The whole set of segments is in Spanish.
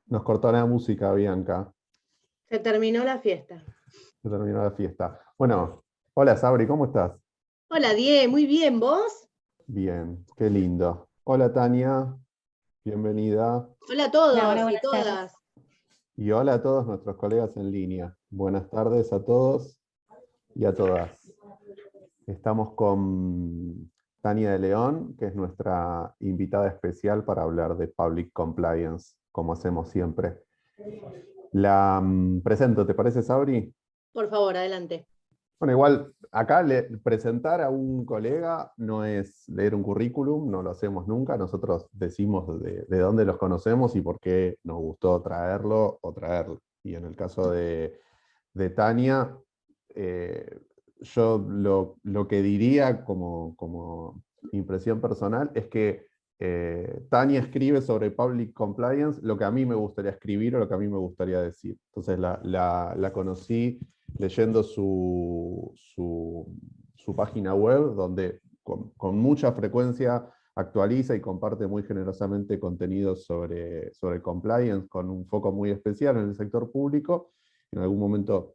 Nos cortó la música, Bianca. Se terminó la fiesta. Se terminó la fiesta. Bueno, hola Sabri, ¿cómo estás? Hola, Die, muy bien, ¿vos? Bien, qué lindo. Hola Tania, bienvenida. Hola a Hola, hola, todos y buenas tardes. todas. Y hola a todos nuestros colegas en línea. Buenas tardes a todos y a todas. Estamos con Tania de León, que es nuestra invitada especial para hablar de Public Compliance, como hacemos siempre. La presento, ¿te parece, Sabri? Por favor, adelante. Bueno, igual acá presentar a un colega no es leer un currículum, no lo hacemos nunca. Nosotros decimos de dónde los conocemos y por qué nos gustó traerlo o traerlo. Y en el caso de Tania, eh, yo lo que diría como impresión personal es que Tania escribe sobre public compliance lo que a mí me gustaría escribir o lo que a mí me gustaría decir. Entonces la conocí leyendo su página web, donde con mucha frecuencia actualiza y comparte muy generosamente contenidos sobre compliance, con un foco muy especial en el sector público. En algún momento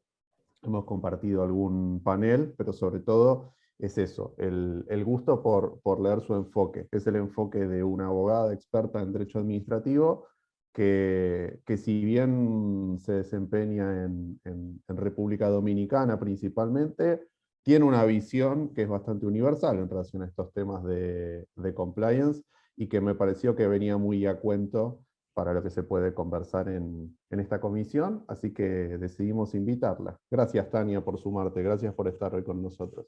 hemos compartido algún panel, pero sobre todo es eso, el gusto por leer su enfoque. Es el enfoque de una abogada experta en derecho administrativo que si bien se desempeña en República Dominicana principalmente, tiene una visión que es bastante universal en relación a estos temas de compliance y que me pareció que venía muy a cuento para lo que se puede conversar en esta comisión, así que decidimos invitarla. Gracias, Tania, por sumarte, gracias por estar hoy con nosotros.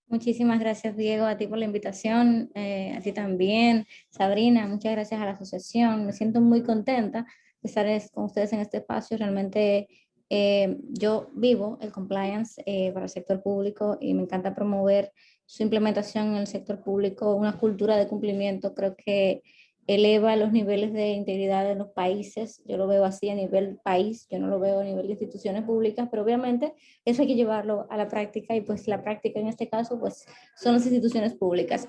Muchísimas gracias, Diego, a ti por la invitación, a ti también, Sabrina, muchas gracias a la asociación. Me siento muy contenta de estar con ustedes en este espacio. Realmente yo vivo el compliance para el sector público y me encanta promover su implementación en el sector público, una cultura de cumplimiento. Creo que eleva los niveles de integridad de los países. Yo lo veo así a nivel país, yo no lo veo a nivel de instituciones públicas, pero obviamente eso hay que llevarlo a la práctica y pues la práctica en este caso pues son las instituciones públicas.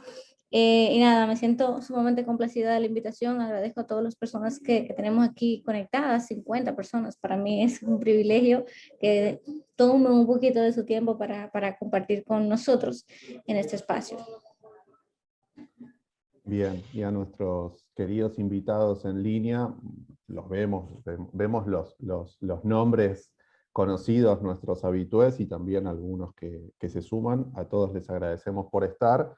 Y nada, me siento sumamente complacida de la invitación, agradezco a todas las personas que tenemos aquí conectadas, 50 personas, para mí es un privilegio que tomen un poquito de su tiempo para compartir con nosotros en este espacio. Bien, y a nuestros queridos invitados en línea, los vemos los nombres conocidos, nuestros habitués y también algunos que se suman. A todos les agradecemos por estar.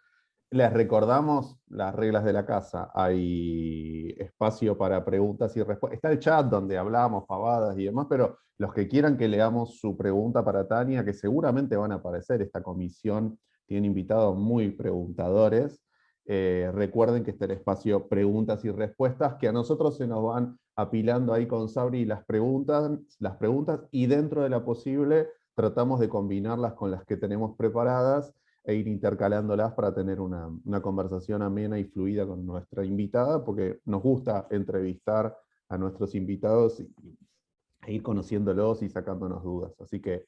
Les recordamos las reglas de la casa. Hay espacio para preguntas y respuestas. Está el chat donde hablamos pavadas y demás, pero los que quieran que leamos su pregunta para Tania, que seguramente van a aparecer, esta comisión tiene invitados muy preguntadores. Recuerden que está el espacio preguntas y respuestas, que a nosotros se nos van apilando ahí con Sabri las preguntas y dentro de la posible tratamos de combinarlas con las que tenemos preparadas e ir intercalándolas para tener una conversación amena y fluida con nuestra invitada, porque nos gusta entrevistar a nuestros invitados e ir conociéndolos y sacándonos dudas. Así que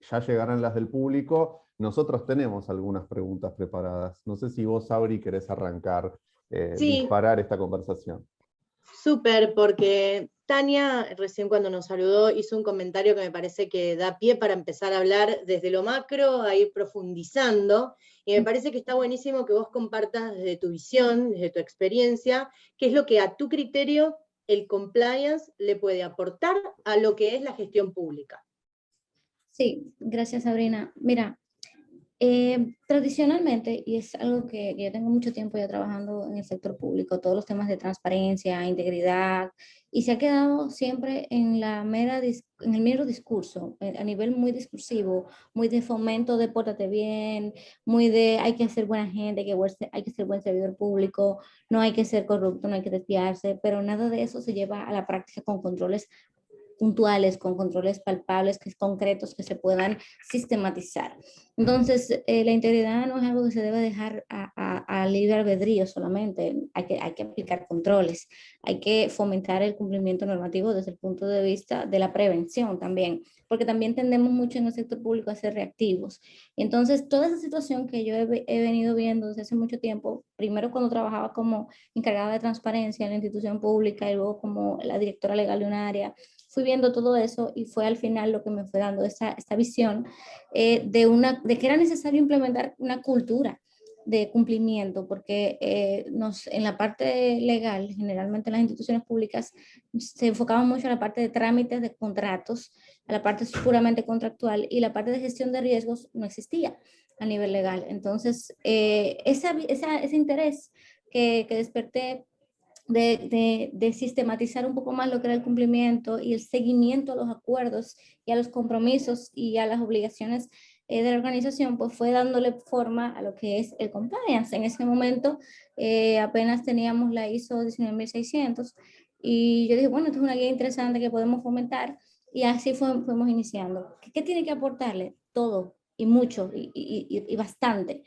ya llegarán las del público. Nosotros tenemos algunas preguntas preparadas. No sé si vos, Sabri, querés arrancar, Sí, disparar esta conversación. súper, porque Tania recién cuando nos saludó hizo un comentario que me parece que da pie para empezar a hablar desde lo macro, a ir profundizando, y me parece que está buenísimo que vos compartas desde tu visión, desde tu experiencia, qué es lo que a tu criterio el compliance le puede aportar a lo que es la gestión pública. Sí, gracias, Sabrina. Mira, tradicionalmente, y es algo que yo tengo mucho tiempo ya trabajando en el sector público, todos los temas de transparencia, integridad, y se ha quedado siempre en, en el mero discurso, a nivel muy discursivo, muy de fomento de pórtate bien, muy de hay que ser buena gente, hay que ser buen servidor público, no hay que ser corrupto, no hay que desviarse, pero nada de eso se lleva a la práctica con controles puntuales, con controles palpables, concretos, que se puedan sistematizar. Entonces, la integridad no es algo que se debe dejar a libre albedrío solamente, hay que aplicar controles, hay que fomentar el cumplimiento normativo desde el punto de vista de la prevención también, porque también tendemos mucho en el sector público a ser reactivos. Entonces, toda esa situación que yo he venido viendo desde hace mucho tiempo, primero cuando trabajaba como encargada de transparencia en la institución pública y luego como la directora legal de un área, fui viendo todo eso y fue al final lo que me fue dando esta visión de que era necesario implementar una cultura de cumplimiento, porque en la parte legal, generalmente en las instituciones públicas, se enfocaban mucho en la parte de trámites de contratos, a la parte puramente contractual, y la parte de gestión de riesgos no existía a nivel legal. Entonces, ese interés que desperté de sistematizar un poco más lo que era el cumplimiento y el seguimiento a los acuerdos y a los compromisos y a las obligaciones de la organización, pues fue dándole forma a lo que es el compliance. En ese momento apenas teníamos la ISO 19600 y yo dije, bueno, esto es una guía interesante que podemos fomentar, y así fuimos iniciando. ¿Qué tiene que aportarle? Todo y mucho y bastante,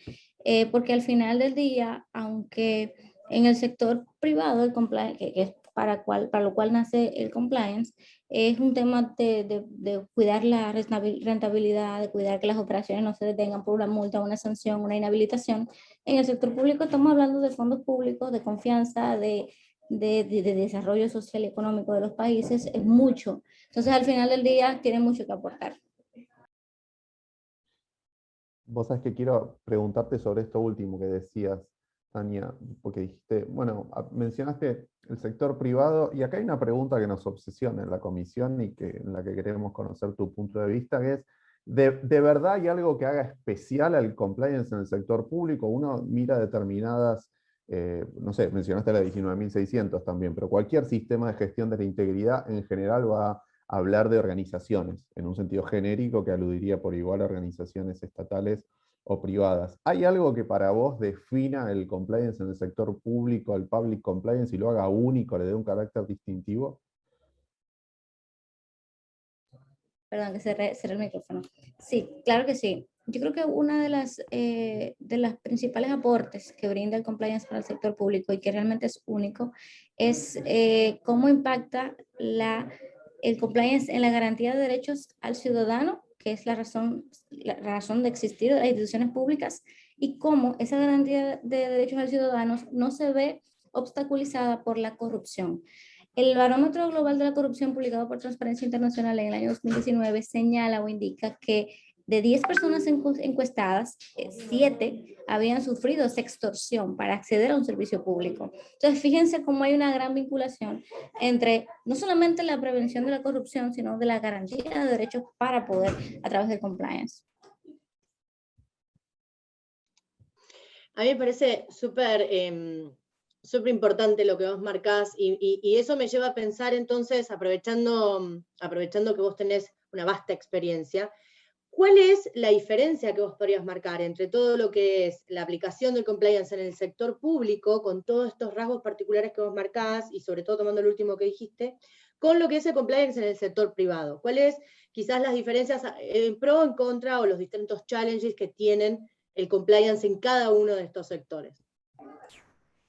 porque al final del día, aunque en el sector privado, el compliance, que es para lo cual nace el compliance, es un tema de cuidar la rentabilidad, de cuidar que las operaciones no se detengan por una multa, una sanción, una inhabilitación. En el sector público estamos hablando de fondos públicos, de confianza, de desarrollo social y económico de los países, es mucho. Entonces, al final del día, tiene mucho que aportar. Vos sabés que quiero preguntarte sobre esto último que decías, Tania, porque dijiste, bueno, mencionaste el sector privado, y acá hay una pregunta que nos obsesiona en la comisión y en la que queremos conocer tu punto de vista, que es, ¿de verdad hay algo que haga especial al compliance en el sector público? Uno mira determinadas, no sé, mencionaste la 19600 también, pero cualquier sistema de gestión de la integridad en general va a hablar de organizaciones, en un sentido genérico que aludiría por igual a organizaciones estatales o privadas. ¿Hay algo que para vos defina el compliance en el sector público, el public compliance, y lo haga único, le dé un carácter distintivo? Perdón, que cerré el micrófono. Sí, claro que sí. Yo creo que una de las principales aportes que brinda el compliance para el sector público y que realmente es único es cómo impacta el compliance en la garantía de derechos al ciudadano, que es la razón de existir de las instituciones públicas, y cómo esa garantía de derechos al ciudadano no se ve obstaculizada por la corrupción. El Barómetro Global de la Corrupción, publicado por Transparencia Internacional en el año 2019, señala o indica que de 10 personas encuestadas, 7 habían sufrido sextorsión para acceder a un servicio público. Entonces, fíjense cómo hay una gran vinculación entre no solamente la prevención de la corrupción, sino de la garantía de derechos para poder a través del compliance. A mí me parece súper importante lo que vos marcás, y eso me lleva a pensar entonces, aprovechando que vos tenés una vasta experiencia, ¿cuál es la diferencia que vos podrías marcar entre todo lo que es la aplicación del compliance en el sector público, con todos estos rasgos particulares que vos marcás, y sobre todo tomando el último que dijiste, con lo que es el compliance en el sector privado? ¿Cuáles quizás las diferencias en pro, en contra, o los distintos challenges que tienen el compliance en cada uno de estos sectores?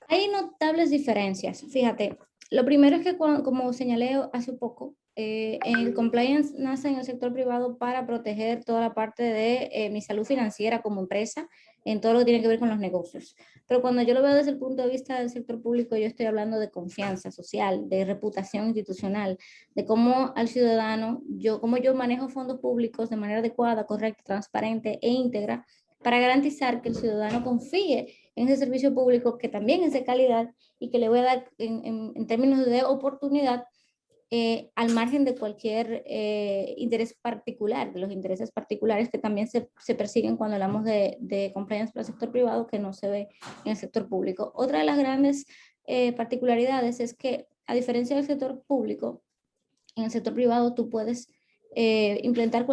Hay notables diferencias. Fíjate, lo primero es que, como señalé hace poco, el compliance nace en el sector privado para proteger toda la parte de mi salud financiera como empresa, en todo lo que tiene que ver con los negocios. Pero cuando yo lo veo desde el punto de vista del sector público, yo estoy hablando de confianza social, de reputación institucional, de cómo al ciudadano, cómo yo manejo fondos públicos de manera adecuada, correcta, transparente e íntegra, para garantizar que el ciudadano confíe en ese servicio público, que también es de calidad y que le voy a dar en términos de oportunidad, al margen de cualquier interés particular, de los intereses particulares que también se persiguen cuando hablamos de compliance para el sector privado, que no se ve en el sector público. Otra de las grandes particularidades es que, a diferencia del sector público, en el sector privado tú puedes implementar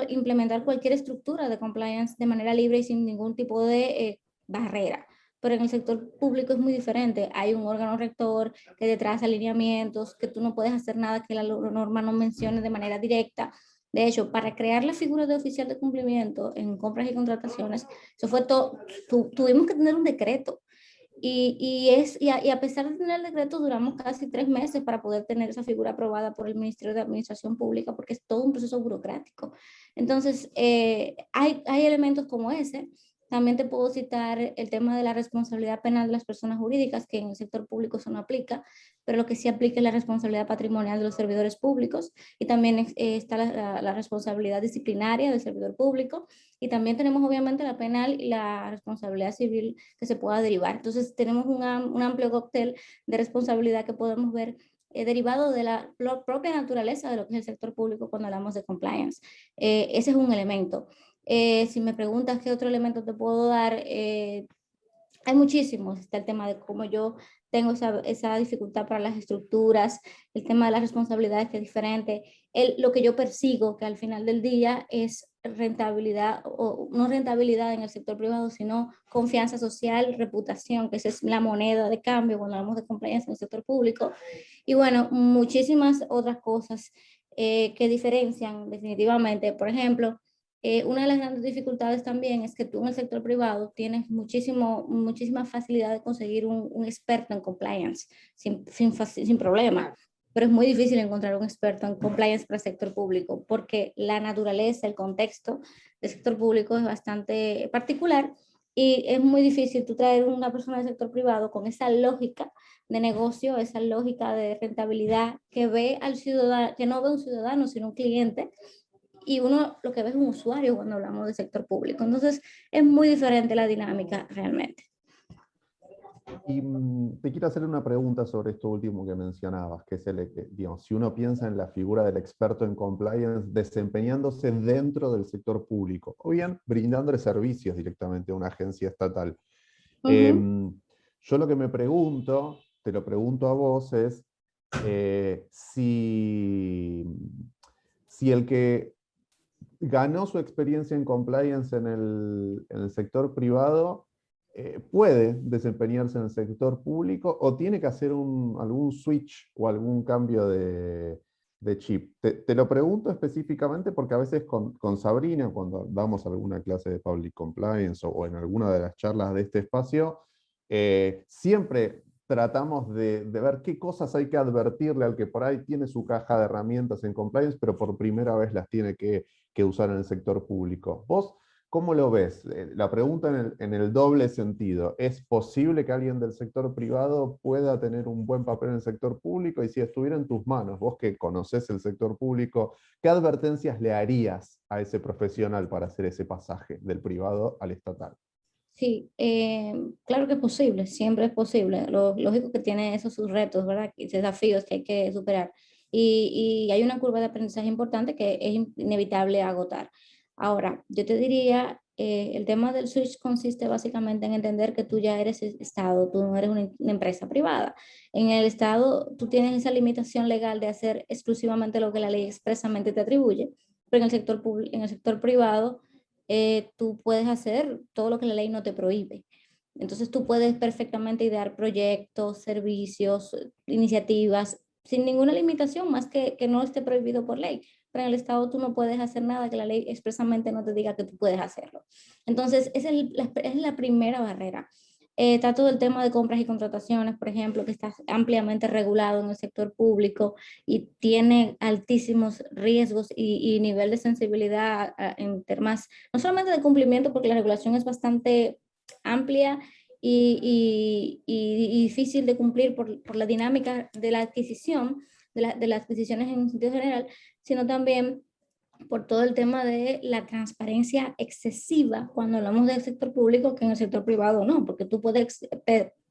cualquier estructura de compliance de manera libre y sin ningún tipo de barrera. Pero en el sector público es muy diferente. Hay un órgano rector que detrás alineamientos, que tú no puedes hacer nada que la norma no mencione de manera directa. De hecho, para crear la figura de oficial de cumplimiento en compras y contrataciones, eso fue tuvimos que tener un decreto. Y a pesar de tener el decreto, duramos casi 3 meses para poder tener esa figura aprobada por el Ministerio de Administración Pública, porque es todo un proceso burocrático. Entonces, hay elementos como ese. También te puedo citar el tema de la responsabilidad penal de las personas jurídicas, que en el sector público eso no aplica, pero lo que sí aplica es la responsabilidad patrimonial de los servidores públicos, y también está la responsabilidad disciplinaria del servidor público, y también tenemos obviamente la penal y la responsabilidad civil que se pueda derivar. Entonces tenemos un amplio cóctel de responsabilidad que podemos ver derivado de la propia naturaleza de lo que es el sector público cuando hablamos de compliance. Ese es un elemento. Si me preguntas qué otro elemento te puedo dar, hay muchísimos. Está el tema de cómo yo tengo esa dificultad para las estructuras, el tema de las responsabilidades que es diferente, lo que yo persigo, que al final del día es rentabilidad, o no rentabilidad en el sector privado, sino confianza social, reputación, que esa es la moneda de cambio cuando hablamos de compliance en el sector público. Y bueno, muchísimas otras cosas que diferencian definitivamente. Por ejemplo, una de las grandes dificultades también es que tú en el sector privado tienes muchísima facilidad de conseguir un experto en compliance sin problema, pero es muy difícil encontrar un experto en compliance para el sector público porque la naturaleza, el contexto del sector público es bastante particular, y es muy difícil tú traer una persona del sector privado con esa lógica de negocio, esa lógica de rentabilidad que ve al ciudadano, que no ve un ciudadano sino un cliente, y uno lo que ve es un usuario cuando hablamos del sector público. Entonces, es muy diferente la dinámica realmente. Y te quiero hacer una pregunta sobre esto último que mencionabas, que es digamos, si uno piensa en la figura del experto en compliance desempeñándose dentro del sector público, o bien brindándole servicios directamente a una agencia estatal. Yo lo que me pregunto, te lo pregunto a vos, es si el que ganó su experiencia en compliance en el sector privado puede desempeñarse en el sector público o tiene que hacer algún switch o algún cambio de chip. Te lo pregunto específicamente porque a veces con Sabrina, cuando damos alguna clase de Public Compliance o en alguna de las charlas de este espacio, siempre tratamos de ver qué cosas hay que advertirle al que por ahí tiene su caja de herramientas en compliance, pero por primera vez las tiene que usar en el sector público. ¿Vos cómo lo ves? La pregunta en el doble sentido. ¿Es posible que alguien del sector privado pueda tener un buen papel en el sector público? Y si estuviera en tus manos, vos que conocés el sector público, ¿qué advertencias le harías a ese profesional para hacer ese pasaje del privado al estatal? Sí, claro que es posible, siempre es posible. Lo lógico que tiene esos sus retos, ¿verdad? Y desafíos que hay que superar. Y hay una curva de aprendizaje importante que es inevitable agotar. Ahora, yo te diría, el tema del switch consiste básicamente en entender que tú ya eres Estado, tú no eres una empresa privada. En el Estado tú tienes esa limitación legal de hacer exclusivamente lo que la ley expresamente te atribuye, pero en el sector privado tú puedes hacer todo lo que la ley no te prohíbe. Entonces tú puedes perfectamente idear proyectos, servicios, iniciativas sin ninguna limitación más que no esté prohibido por ley. Pero en el Estado tú no puedes hacer nada que la ley expresamente no te diga que tú puedes hacerlo. Entonces esa es la primera barrera. Está todo el tema de compras y contrataciones, por ejemplo, que está ampliamente regulado en el sector público y tiene altísimos riesgos y nivel de sensibilidad en temas, no solamente de cumplimiento, porque la regulación es bastante amplia y difícil de cumplir por la dinámica de la adquisición, de las adquisiciones en sentido general, sino también por todo el tema de la transparencia excesiva cuando hablamos del sector público, que en el sector privado no, porque tú puedes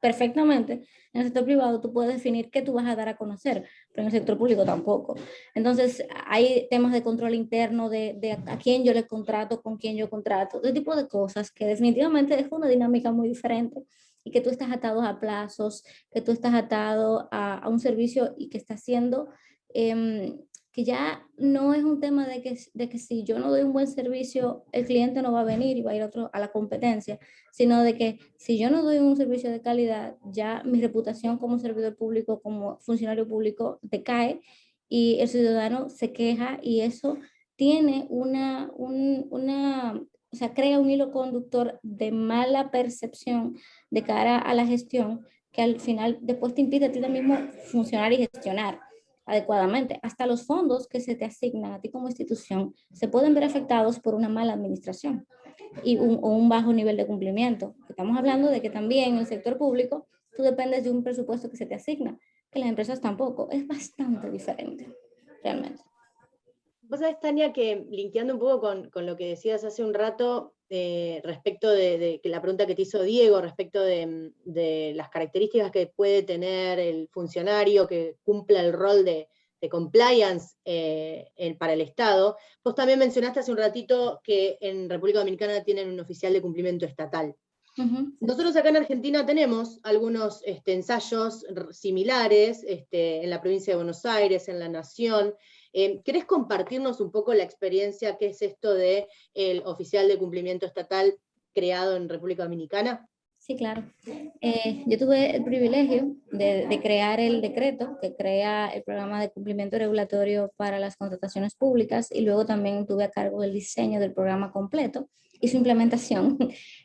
perfectamente, en el sector privado tú puedes definir qué tú vas a dar a conocer, pero en el sector público tampoco. Entonces hay temas de control interno, de a quién yo le contrato, con quién yo contrato, ese tipo de cosas que definitivamente es una dinámica muy diferente, y que tú estás atado a plazos, que tú estás atado a un servicio y que está siendo que ya no es un tema de que si yo no doy un buen servicio, el cliente no va a venir y va a ir a la competencia, sino de que si yo no doy un servicio de calidad, ya mi reputación como servidor público, como funcionario público, decae, y el ciudadano se queja, y eso tiene o sea, crea un hilo conductor de mala percepción de cara a la gestión que al final después te impide a ti mismo funcionar y gestionar adecuadamente. Hasta los fondos que se te asignan a ti como institución se pueden ver afectados por una mala administración o un bajo nivel de cumplimiento. Estamos hablando de que también en el sector público tú dependes de un presupuesto que se te asigna, que las empresas tampoco. Es bastante diferente, realmente. Vos sabés, Tania, que linkeando un poco con lo que decías hace un rato, respecto de la pregunta que te hizo Diego, respecto de las características que puede tener el funcionario que cumpla el rol de compliance para el Estado, vos también mencionaste hace un ratito que en República Dominicana tienen un oficial de cumplimiento estatal. Nosotros acá en Argentina tenemos algunos ensayos similares en la provincia de Buenos Aires, en La Nación. ¿Querés compartirnos un poco la experiencia que es esto del oficial de cumplimiento estatal creado en República Dominicana? Sí, claro. Yo tuve el privilegio de crear el decreto que crea el programa de cumplimiento regulatorio para las contrataciones públicas y luego también tuve a cargo el diseño del programa completo y su implementación.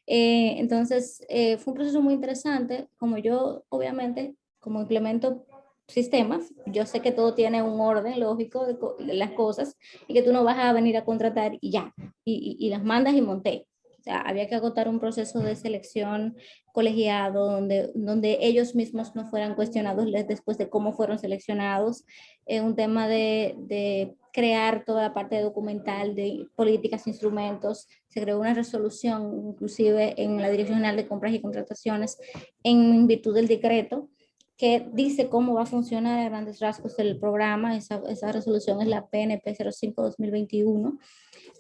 Entonces, fue un proceso muy interesante. Como yo, obviamente, como implemento sistemas, yo sé que todo tiene un orden lógico de las cosas y que tú no vas a venir a contratar y ya, y las mandas y monté. O sea, había que agotar un proceso de selección colegiado donde ellos mismos no fueran cuestionados después de cómo fueron seleccionados, un tema de crear toda la parte documental de políticas, instrumentos, se creó una resolución inclusive en la Dirección General de Compras y Contrataciones en virtud del decreto que dice cómo va a funcionar a grandes rasgos el programa. Esa resolución es la PNP 05-2021.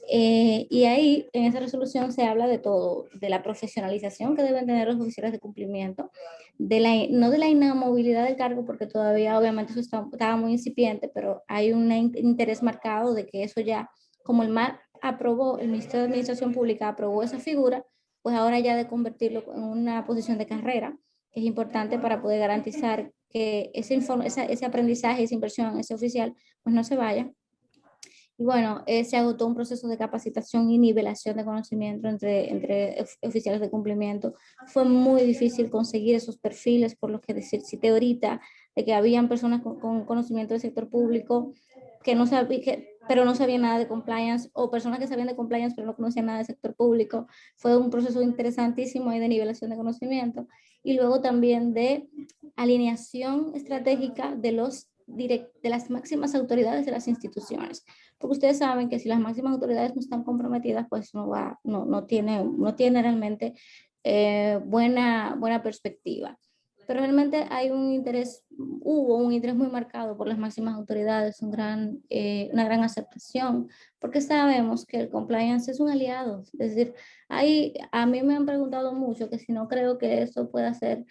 Y ahí, en esa resolución se habla de todo, de la profesionalización que deben tener los oficiales de cumplimiento, no de la inamovilidad del cargo, porque todavía obviamente eso estaba muy incipiente, pero hay un interés marcado de que eso ya, como el MAR aprobó, el Ministerio de Administración Pública aprobó esa figura, pues ahora ya de convertirlo en una posición de carrera, que es importante para poder garantizar que ese aprendizaje, esa inversión, ese oficial, pues no se vaya. Y bueno, se agotó un proceso de capacitación y nivelación de conocimiento entre oficiales de cumplimiento. Fue muy difícil conseguir esos perfiles, por lo que cité ahorita, de que habían personas con conocimiento del sector público que no sabían, pero no sabían nada de compliance, o personas que sabían de compliance pero no conocían nada del sector público. Fue un proceso interesantísimo ahí de nivelación de conocimiento. Y luego también de alineación estratégica de las máximas autoridades de las instituciones. Porque ustedes saben que si las máximas autoridades no están comprometidas, pues no tiene realmente buena perspectiva. Pero realmente hubo un interés muy marcado por las máximas autoridades, una gran aceptación, porque sabemos que el compliance es un aliado. Es decir, a mí me han preguntado mucho que si no creo que eso pueda ser,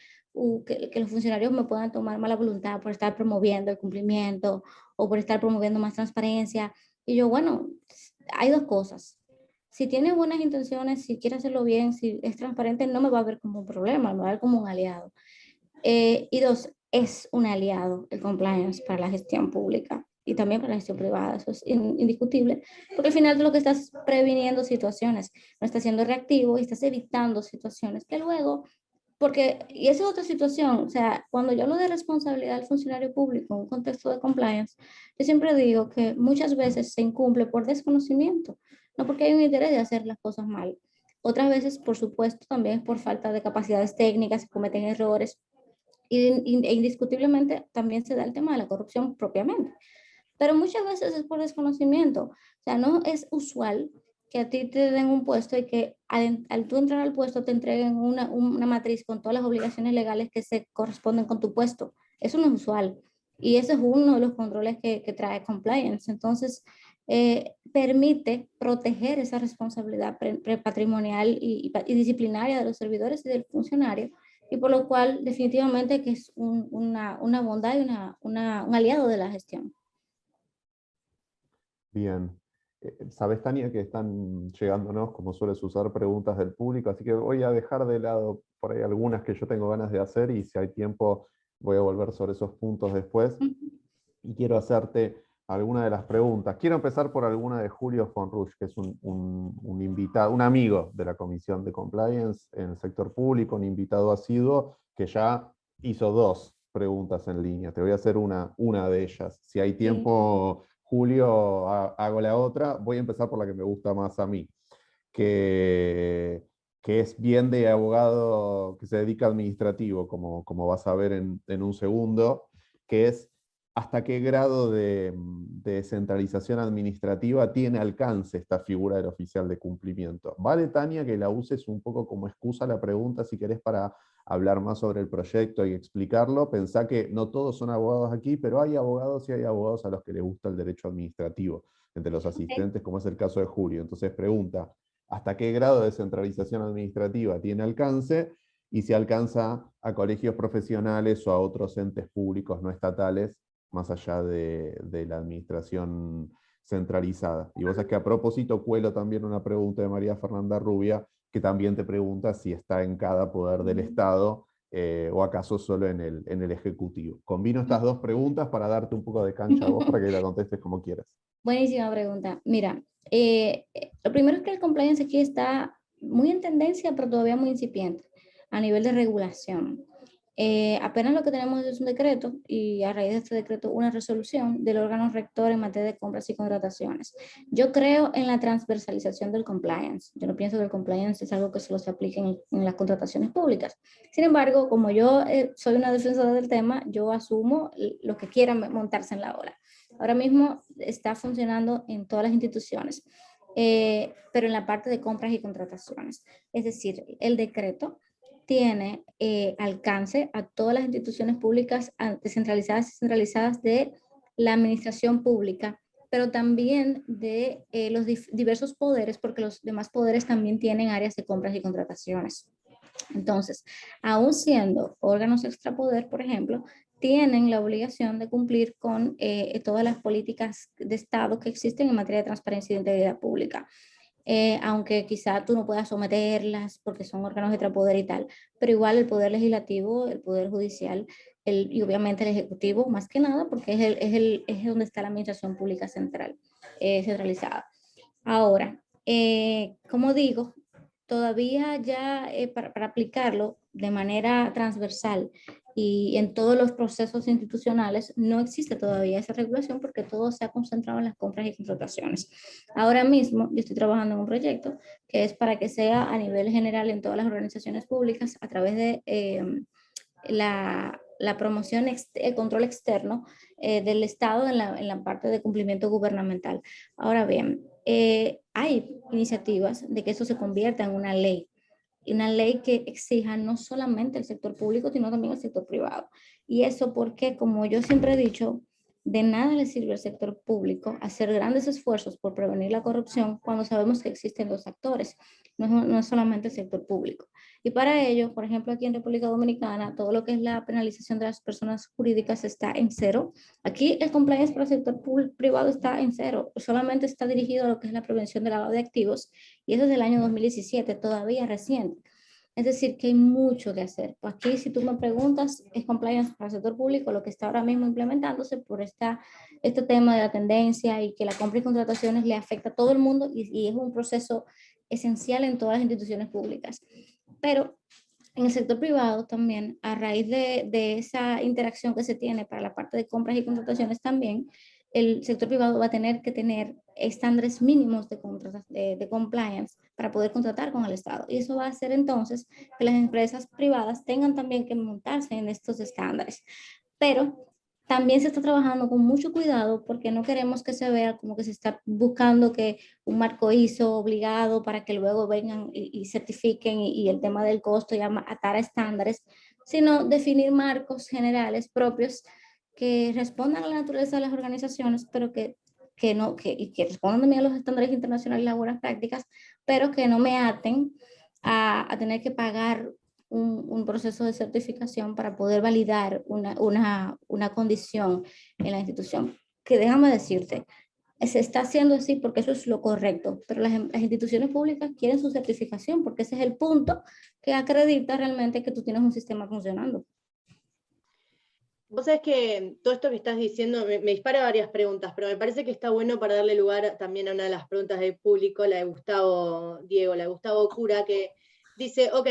que los funcionarios me puedan tomar mala voluntad por estar promoviendo el cumplimiento o por estar promoviendo más transparencia. Y yo, bueno, hay dos cosas. Si tiene buenas intenciones, si quiere hacerlo bien, si es transparente, no me va a ver como un problema, me va a ver como un aliado. Y dos, es un aliado el compliance para la gestión pública y también para la gestión privada. Eso es indiscutible, porque al final lo que estás es previniendo situaciones, no estás siendo reactivo y estás evitando situaciones que luego, y esa es otra situación, o sea, cuando yo hablo de responsabilidad del funcionario público en un contexto de compliance, yo siempre digo que muchas veces se incumple por desconocimiento, no porque hay un interés de hacer las cosas mal. Otras veces, por supuesto, también es por falta de capacidades técnicas, se cometen errores, e indiscutiblemente también se da el tema de la corrupción propiamente. Pero muchas veces es por desconocimiento. O sea, no es usual que a ti te den un puesto y que al tú entrar al puesto te entreguen una matriz con todas las obligaciones legales que se corresponden con tu puesto. Eso no es usual. Y ese es uno de los controles que trae compliance. Entonces, permite proteger esa responsabilidad patrimonial y disciplinaria de los servidores y del funcionario, y por lo cual definitivamente que es una bondad y un aliado de la gestión. Bien. Sabes, Tania, que están llegándonos, como suele suceder, preguntas del público, así que voy a dejar de lado por ahí algunas que yo tengo ganas de hacer y si hay tiempo voy a volver sobre esos puntos después. Y quiero hacerte alguna de las preguntas. Quiero empezar por alguna de Julio Fonrush, que es un invitado, un amigo de la Comisión de Compliance en el sector público, un invitado asiduo, que ya hizo 2 preguntas en línea. Te voy a hacer una de ellas. Si hay tiempo, Julio, hago la otra. Voy a empezar por la que me gusta más a mí, que es bien de abogado que se dedica a administrativo, como vas a ver en un segundo, que es hasta qué grado de descentralización administrativa tiene alcance esta figura del oficial de cumplimiento. Vale, Tania, que la uses un poco como excusa la pregunta, si querés, para hablar más sobre el proyecto y explicarlo. Pensá que no todos son abogados aquí, pero hay abogados y hay abogados a los que les gusta el derecho administrativo, entre los asistentes, como es el caso de Julio. Entonces pregunta, ¿hasta qué grado de descentralización administrativa tiene alcance? Y si alcanza a colegios profesionales o a otros entes públicos no estatales, más allá de la administración centralizada. Y vos sabés que a propósito cuelo también una pregunta de María Fernanda Rubia, que también te pregunta si está en cada poder del Estado o acaso solo en el Ejecutivo. Combino estas 2 preguntas para darte un poco de cancha a vos para que la contestes como quieras. Buenísima pregunta. Mira, lo primero es que el compliance aquí está muy en tendencia, pero todavía muy incipiente a nivel de regulación. Apenas lo que tenemos es un decreto y a raíz de este decreto una resolución del órgano rector en materia de compras y contrataciones. Yo creo en la transversalización del compliance. Yo no pienso que el compliance es algo que solo se aplique en las contrataciones públicas. Sin embargo, como yo soy una defensora del tema, yo asumo los que quieran montarse en la ola. Ahora mismo está funcionando en todas las instituciones, pero en la parte de compras y contrataciones. Es decir, el decreto tiene alcance a todas las instituciones públicas descentralizadas y centralizadas de la administración pública, pero también de los diversos poderes, porque los demás poderes también tienen áreas de compras y contrataciones. Entonces, aún siendo órganos extrapoder, por ejemplo, tienen la obligación de cumplir con todas las políticas de Estado que existen en materia de transparencia y de integridad pública. Aunque quizá tú no puedas someterlas porque son órganos de extrapoder y tal, pero igual el poder legislativo, el poder judicial y obviamente el ejecutivo, más que nada, porque es donde está la administración pública central, centralizada. Ahora, como digo, todavía ya para aplicarlo de manera transversal y en todos los procesos institucionales no existe todavía esa regulación porque todo se ha concentrado en las compras y contrataciones. Ahora mismo yo estoy trabajando en un proyecto que es para que sea a nivel general en todas las organizaciones públicas a través de la promoción, el control externo del Estado en la parte de cumplimiento gubernamental. Ahora bien, hay iniciativas de que eso se convierta en una ley que exija no solamente el sector público, sino también el sector privado. Y eso porque, como yo siempre he dicho, de nada le sirve al sector público hacer grandes esfuerzos por prevenir la corrupción cuando sabemos que existen 2 actores, no es solamente el sector público. Y para ello, por ejemplo, aquí en República Dominicana, todo lo que es la penalización de las personas jurídicas está en 0. Aquí el compliance para el sector privado está en 0, solamente está dirigido a lo que es la prevención del lavado de activos, y eso es del año 2017, todavía reciente. Es decir, que hay mucho que hacer. Aquí, si tú me preguntas, es compliance para el sector público lo que está ahora mismo implementándose por este tema de la tendencia y que la compra y contrataciones le afecta a todo el mundo y es un proceso esencial en todas las instituciones públicas. Pero en el sector privado también, a raíz de esa interacción que se tiene para la parte de compras y contrataciones también, el sector privado va a tener que tener estándares mínimos de compliance para poder contratar con el Estado. Y eso va a hacer entonces que las empresas privadas tengan también que montarse en estos estándares. Pero también se está trabajando con mucho cuidado porque no queremos que se vea como que se está buscando que un marco ISO obligado para que luego vengan y certifiquen y el tema del costo y atar a estándares, sino definir marcos generales propios que respondan a la naturaleza de las organizaciones, pero que respondan también a los estándares internacionales y las buenas prácticas, pero que no me aten a tener que pagar un proceso de certificación para poder validar una condición en la institución. Que déjame decirte, se está haciendo así porque eso es lo correcto, pero las instituciones públicas quieren su certificación porque ese es el punto que acredita realmente que tú tienes un sistema funcionando. Vos sabés que todo esto que estás diciendo me dispara varias preguntas, pero me parece que está bueno para darle lugar también a una de las preguntas del público, la de Gustavo Diego, la de Gustavo Cura, que dice, ok,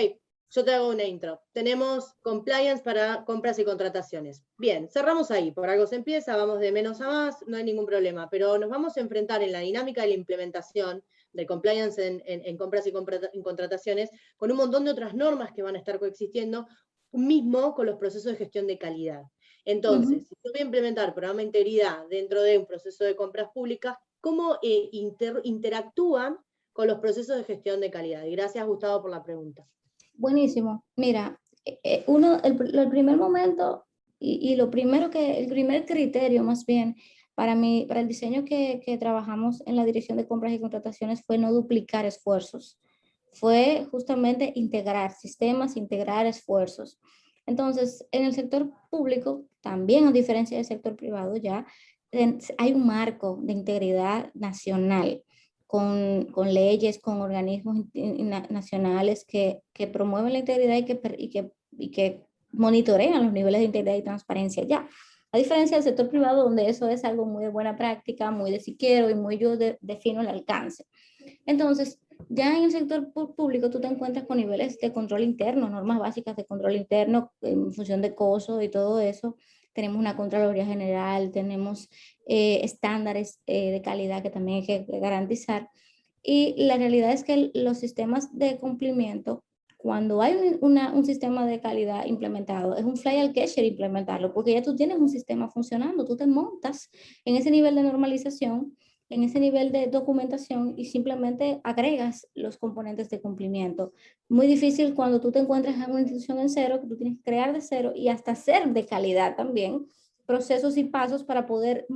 yo te hago una intro. Tenemos compliance para compras y contrataciones. Bien, cerramos ahí, por algo se empieza, vamos de menos a más, no hay ningún problema, pero nos vamos a enfrentar en la dinámica de la implementación de compliance en compras y en contrataciones con un montón de otras normas que van a estar coexistiendo, mismo con los procesos de gestión de calidad. Entonces, si yo voy a implementar programa de integridad dentro de un proceso de compras públicas, ¿cómo interactúan con los procesos de gestión de calidad? Y gracias, Gustavo, por la pregunta. Buenísimo. Mira, el primer momento y el primer criterio más bien para el diseño que trabajamos en la Dirección de Compras y Contrataciones fue no duplicar esfuerzos. Fue justamente integrar sistemas, integrar esfuerzos. Entonces, en el sector público, también a diferencia del sector privado, ya hay un marco de integridad nacional con leyes, con organismos nacionales que promueven la integridad y que monitorean los niveles de integridad y transparencia ya. A diferencia del sector privado, donde eso es algo muy de buena práctica, muy de si quiero y muy yo defino el alcance. Entonces, ya en el sector público tú te encuentras con niveles de control interno, normas básicas de control interno en función de costo y todo eso. Tenemos una Contraloría General, tenemos estándares de calidad que también hay que garantizar. Y la realidad es que los sistemas de cumplimiento, cuando hay un sistema de calidad implementado, es un fly al catcher implementarlo, porque ya tú tienes un sistema funcionando, tú te montas en ese nivel de normalización, en ese nivel de documentación y simplemente agregas los componentes de cumplimiento. Muy difícil cuando tú te encuentras en una institución en cero, que tú tienes que crear de cero y hasta hacer de calidad también procesos y pasos para poder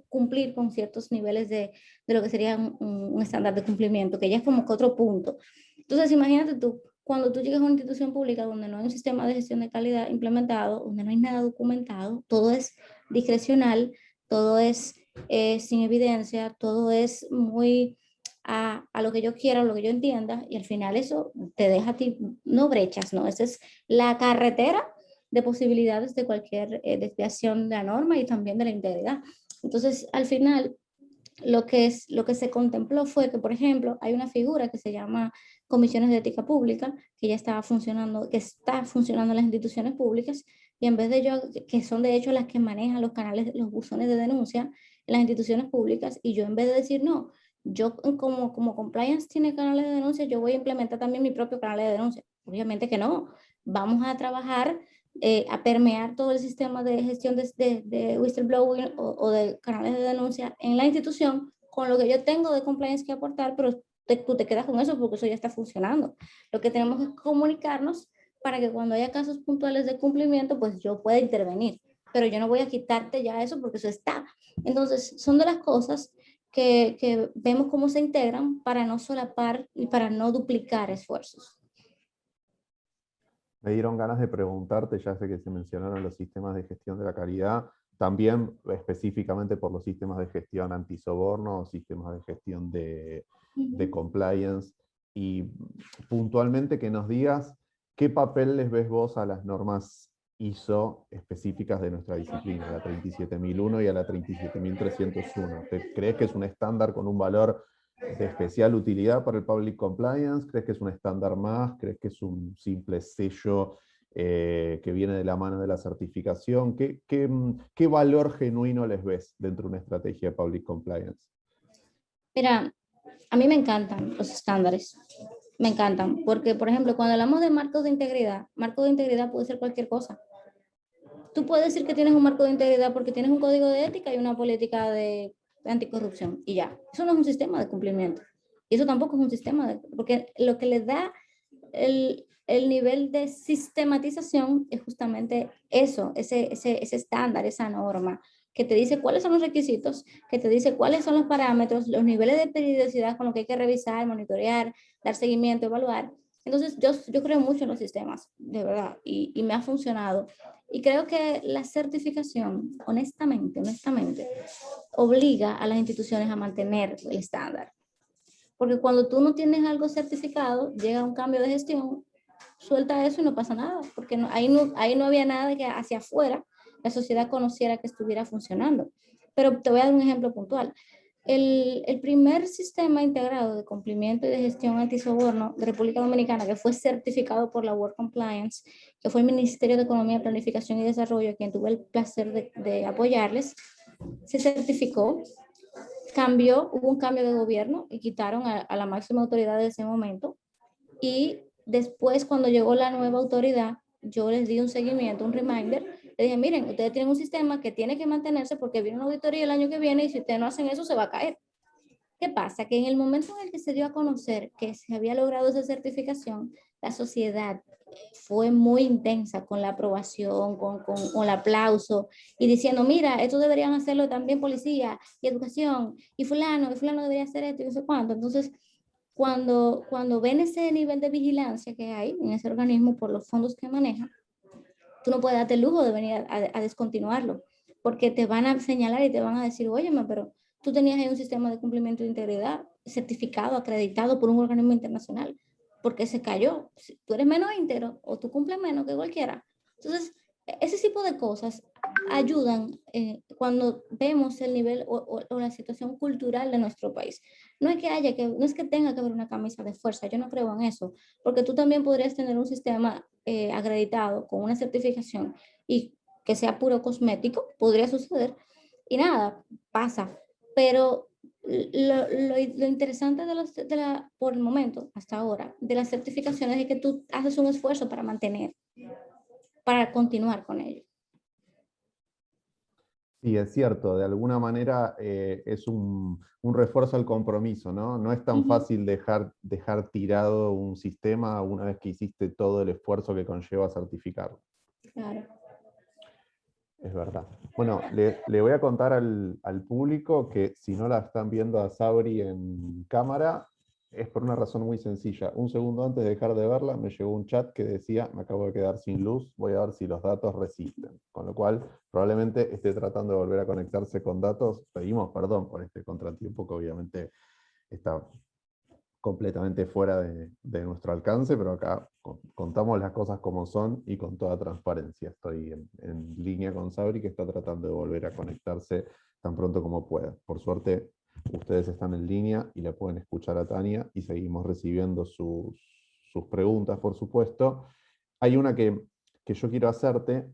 cumplir con ciertos niveles de lo que sería un estándar de cumplimiento, que ya es como que otro punto. Entonces, imagínate tú, cuando tú llegas a una institución pública donde no hay un sistema de gestión de calidad implementado, donde no hay nada documentado, todo es discrecional, todo es sin evidencia, todo es muy a lo que yo quiera, a lo que yo entienda, y al final eso te deja a ti, no brechas, ¿no? Esa es la carretera de posibilidades de cualquier desviación de la norma y también de la integridad. Entonces, al final, lo que se contempló fue que, por ejemplo, hay una figura que se llama comisiones de ética pública, que ya estaba funcionando, que está funcionando en las instituciones públicas, y en vez de yo, que son de hecho las que manejan los canales, los buzones de denuncia en las instituciones públicas, y yo en vez de decir, no, yo como compliance tiene canales de denuncia, yo voy a implementar también mi propio canal de denuncia. Obviamente que no, vamos a trabajar a permear todo el sistema de gestión de whistleblowing o de canales de denuncia en la institución con lo que yo tengo de compliance que aportar, pero tú te quedas con eso porque eso ya está funcionando. Lo que tenemos es comunicarnos para que cuando haya casos puntuales de cumplimiento, pues yo pueda intervenir, pero yo no voy a quitarte ya eso porque eso está. Entonces, son de las cosas que vemos cómo se integran para no solapar y para no duplicar esfuerzos. Me dieron ganas de preguntarte, ya sé que se mencionaron los sistemas de gestión de la calidad, también específicamente por los sistemas de gestión antisoborno, sistemas de gestión de compliance, y puntualmente que nos digas qué papel les ves vos a las normas ISO específicas de nuestra disciplina, a la 37001 y a la 37301. ¿Crees que es un estándar con un valor de especial utilidad para el public compliance? ¿Crees que es un estándar más? ¿Crees que es un simple sello que viene de la mano de la certificación? ¿Qué valor genuino les ves dentro de una estrategia de public compliance? Mira, a mí me encantan los estándares, me encantan, porque por ejemplo, cuando hablamos de marco de integridad puede ser cualquier cosa. Tú puedes decir que tienes un marco de integridad porque tienes un código de ética y una política de anticorrupción y ya. Eso no es un sistema de cumplimiento. Y eso tampoco es un sistema, porque lo que le da el nivel de sistematización es justamente eso, ese estándar, esa norma, que te dice cuáles son los requisitos, que te dice cuáles son los parámetros, los niveles de periodicidad con los que hay que revisar, monitorear, dar seguimiento, evaluar. Entonces, yo creo mucho en los sistemas, de verdad, y me ha funcionado. Y creo que la certificación, honestamente, obliga a las instituciones a mantener el estándar. Porque cuando tú no tienes algo certificado, llega un cambio de gestión suelta eso y no pasa nada, porque ahí no había nada de que hacia afuera la sociedad conociera que estuviera funcionando. Pero te voy a dar un ejemplo puntual. El primer sistema integrado de cumplimiento y de gestión antisoborno de República Dominicana, que fue certificado por la World Compliance, que fue el Ministerio de Economía, Planificación y Desarrollo, a quien tuve el placer de apoyarles, se certificó, hubo un cambio de gobierno y quitaron a la máxima autoridad de ese momento. Y después, cuando llegó la nueva autoridad, yo les di un seguimiento, un reminder. Les dije, miren, ustedes tienen un sistema que tiene que mantenerse porque viene una auditoría el año que viene y si ustedes no hacen eso, se va a caer. ¿Qué pasa? Que en el momento en el que se dio a conocer que se había logrado esa certificación, la sociedad fue muy intensa con la aprobación, con el aplauso y diciendo, mira, esto deberían hacerlo también policía y educación y fulano debería hacer esto y no sé cuánto. Entonces, cuando ven ese nivel de vigilancia que hay en ese organismo por los fondos que maneja, tú no puedes darte el lujo de venir a descontinuarlo, porque te van a señalar y te van a decir, óyeme, pero tú tenías ahí un sistema de cumplimiento de integridad certificado, acreditado por un organismo internacional, ¿por qué se cayó? Tú eres menos íntegro o tú cumples menos que cualquiera. Entonces, ese tipo de cosas ayudan cuando vemos el nivel o la situación cultural de nuestro país. No es que tenga que haber una camisa de fuerza, yo no creo en eso, porque tú también podrías tener un sistema acreditado con una certificación y que sea puro cosmético, podría suceder, y nada, pasa. Pero lo interesante por el momento, hasta ahora, de las certificaciones es que tú haces un esfuerzo para continuar con ello. Sí, es cierto, de alguna manera es un refuerzo al compromiso, ¿no? No es tan fácil dejar tirado un sistema una vez que hiciste todo el esfuerzo que conlleva certificarlo. Claro. Es verdad. Bueno, le voy a contar al público que si no la están viendo a Sabri en cámara, es por una razón muy sencilla. Un segundo antes de dejar de verla, me llegó un chat que decía, me acabo de quedar sin luz, voy a ver si los datos resisten. Con lo cual, probablemente esté tratando de volver a conectarse con datos. Pedimos perdón por este contratiempo que obviamente está completamente fuera de nuestro alcance, pero acá contamos las cosas como son y con toda transparencia. Estoy en línea con Sabri, que está tratando de volver a conectarse tan pronto como pueda. Por suerte, ustedes están en línea y la pueden escuchar a Tania y seguimos recibiendo sus preguntas, por supuesto. Hay una que yo quiero hacerte,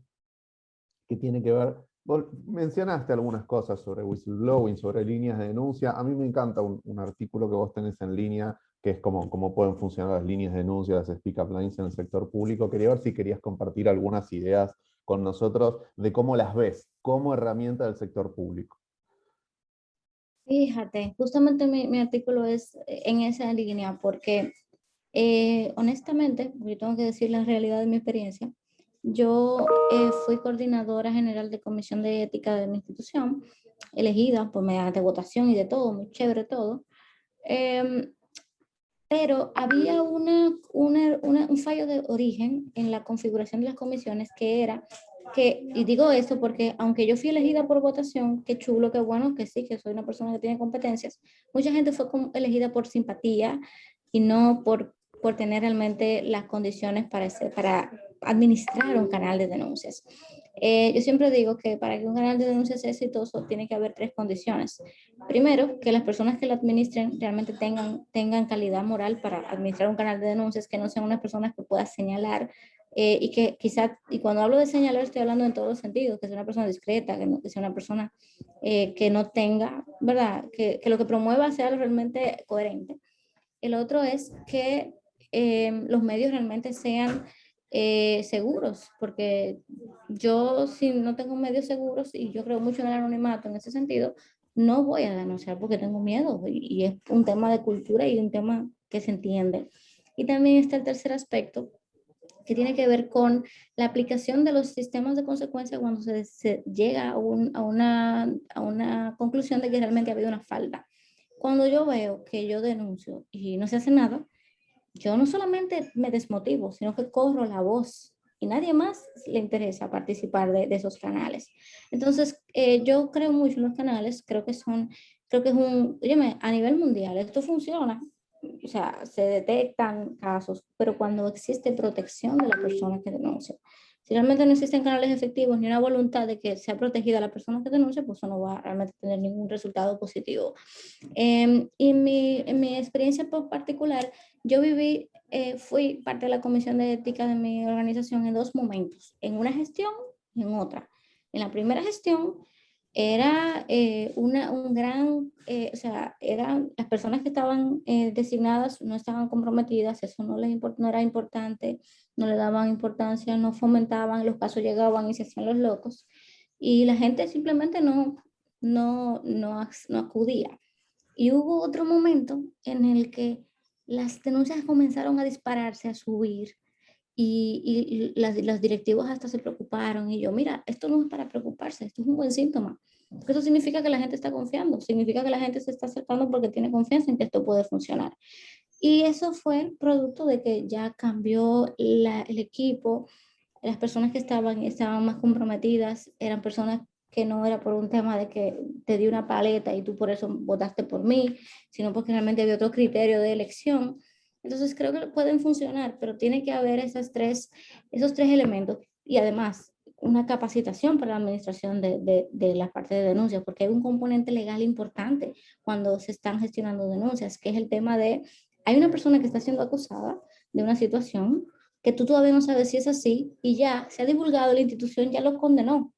que tiene que ver, vos mencionaste algunas cosas sobre whistleblowing, sobre líneas de denuncia. A mí me encanta un artículo que vos tenés en línea, que es cómo pueden funcionar las líneas de denuncia, las speak up lines en el sector público. Quería ver si querías compartir algunas ideas con nosotros de cómo las ves como herramienta del sector público. Fíjate, justamente mi artículo es en esa línea, porque honestamente, yo tengo que decir la realidad de mi experiencia. Yo fui coordinadora general de comisión de ética de mi institución, elegida por mediante votación y de todo, muy chévere todo. Pero había un fallo de origen en la configuración de las comisiones, que era que, y digo esto porque aunque yo fui elegida por votación, qué chulo, qué bueno, que sí, que soy una persona que tiene competencias, mucha gente fue elegida por simpatía y no por tener realmente las condiciones para administrar un canal de denuncias. Yo siempre digo que para que un canal de denuncias sea exitoso tiene que haber tres condiciones. Primero, que las personas que lo administren realmente tengan calidad moral para administrar un canal de denuncias, que no sean unas personas que puedan señalar y que quizás, y cuando hablo de señalar estoy hablando en todos los sentidos, que sea una persona discreta, que sea una persona que no tenga, ¿verdad? Que lo que promueva sea realmente coherente. El otro es que los medios realmente sean seguros, porque yo si no tengo medios seguros y yo creo mucho en el anonimato en ese sentido, no voy a denunciar porque tengo miedo y es un tema de cultura y un tema que se entiende. Y también está el tercer aspecto que tiene que ver con la aplicación de los sistemas de consecuencia cuando se llega a una conclusión de que realmente ha habido una falta. Cuando yo veo que yo denuncio y no se hace nada, yo no solamente me desmotivo, sino que corro la voz y nadie más le interesa participar de esos canales. Entonces, yo creo mucho en los canales, creo que es a nivel mundial, esto funciona. o sea, se detectan casos, pero cuando existe protección de la persona que denuncia. Si realmente no existen canales efectivos ni una voluntad de que sea protegida la persona que denuncia, pues eso no va a realmente tener ningún resultado positivo. Y en mi experiencia particular, yo fui parte de la comisión de ética de mi organización en dos momentos, en una gestión y en otra. En la primera gestión era o sea, eran las personas que estaban designadas no estaban comprometidas, eso no era importante, no le daban importancia, no fomentaban, los casos llegaban y se hacían los locos, y la gente simplemente no acudía. Y hubo otro momento en el que las denuncias comenzaron a dispararse, a subir, los directivos hasta se preocuparon. Y yo, mira, esto no es para preocuparse, esto es un buen síntoma. Porque eso significa que la gente está confiando, significa que la gente se está acercando porque tiene confianza en que esto puede funcionar. Y eso fue producto de que ya cambió el equipo, las personas que estaban más comprometidas, eran personas que no era por un tema de que te di una paleta y tú por eso votaste por mí, sino porque realmente había otro criterio de elección. Entonces creo que pueden funcionar, pero tiene que haber esos tres elementos y además una capacitación para la administración de la parte de denuncias, porque hay un componente legal importante cuando se están gestionando denuncias, que es el tema de, hay una persona que está siendo acusada de una situación que tú todavía no sabes si es así y ya se ha divulgado, la institución ya lo condenó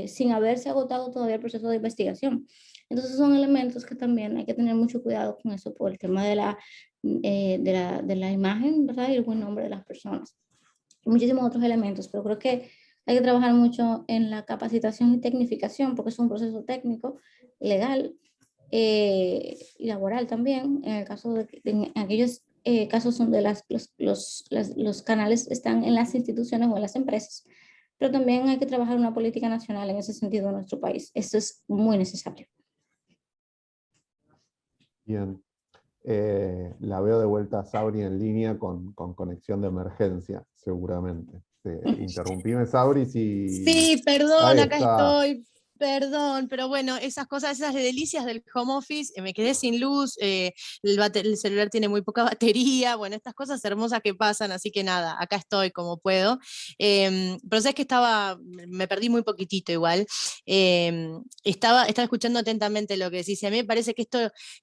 sin haberse agotado todavía el proceso de investigación. Entonces son elementos que también hay que tener mucho cuidado con eso por el tema de la imagen, ¿verdad? Y el buen nombre de las personas. Y muchísimos otros elementos, pero creo que hay que trabajar mucho en la capacitación y tecnificación porque es un proceso técnico, legal y laboral también. En el caso en aquellos casos donde los canales están en las instituciones o en las empresas, pero también hay que trabajar una política nacional en ese sentido en nuestro país. Esto es muy necesario. Bien. La veo de vuelta a Sabri en línea con conexión de emergencia, seguramente. Interrumpime, Sabri, si... Sí, perdón, Ahí acá está. estoy. Perdón, pero bueno, esas cosas, esas delicias del home office, me quedé sin luz, el celular tiene muy poca batería, bueno, estas cosas hermosas que pasan, así que nada, acá estoy como puedo. Pero sabes que me perdí muy poquitito igual. Estaba escuchando atentamente lo que decís, y a mí me parece que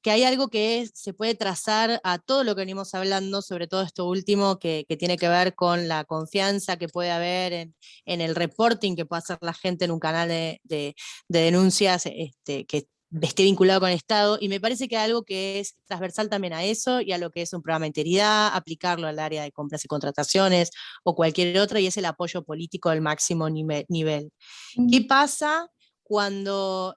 que hay algo que se puede trazar a todo lo que venimos hablando, sobre todo esto último, que tiene que ver con la confianza que puede haber en el reporting que puede hacer la gente en un canal de denuncias que esté vinculado con el Estado, y me parece que algo que es transversal también a eso y a lo que es un programa de integridad, aplicarlo al área de compras y contrataciones o cualquier otra, y es el apoyo político del máximo nivel. ¿Qué pasa cuando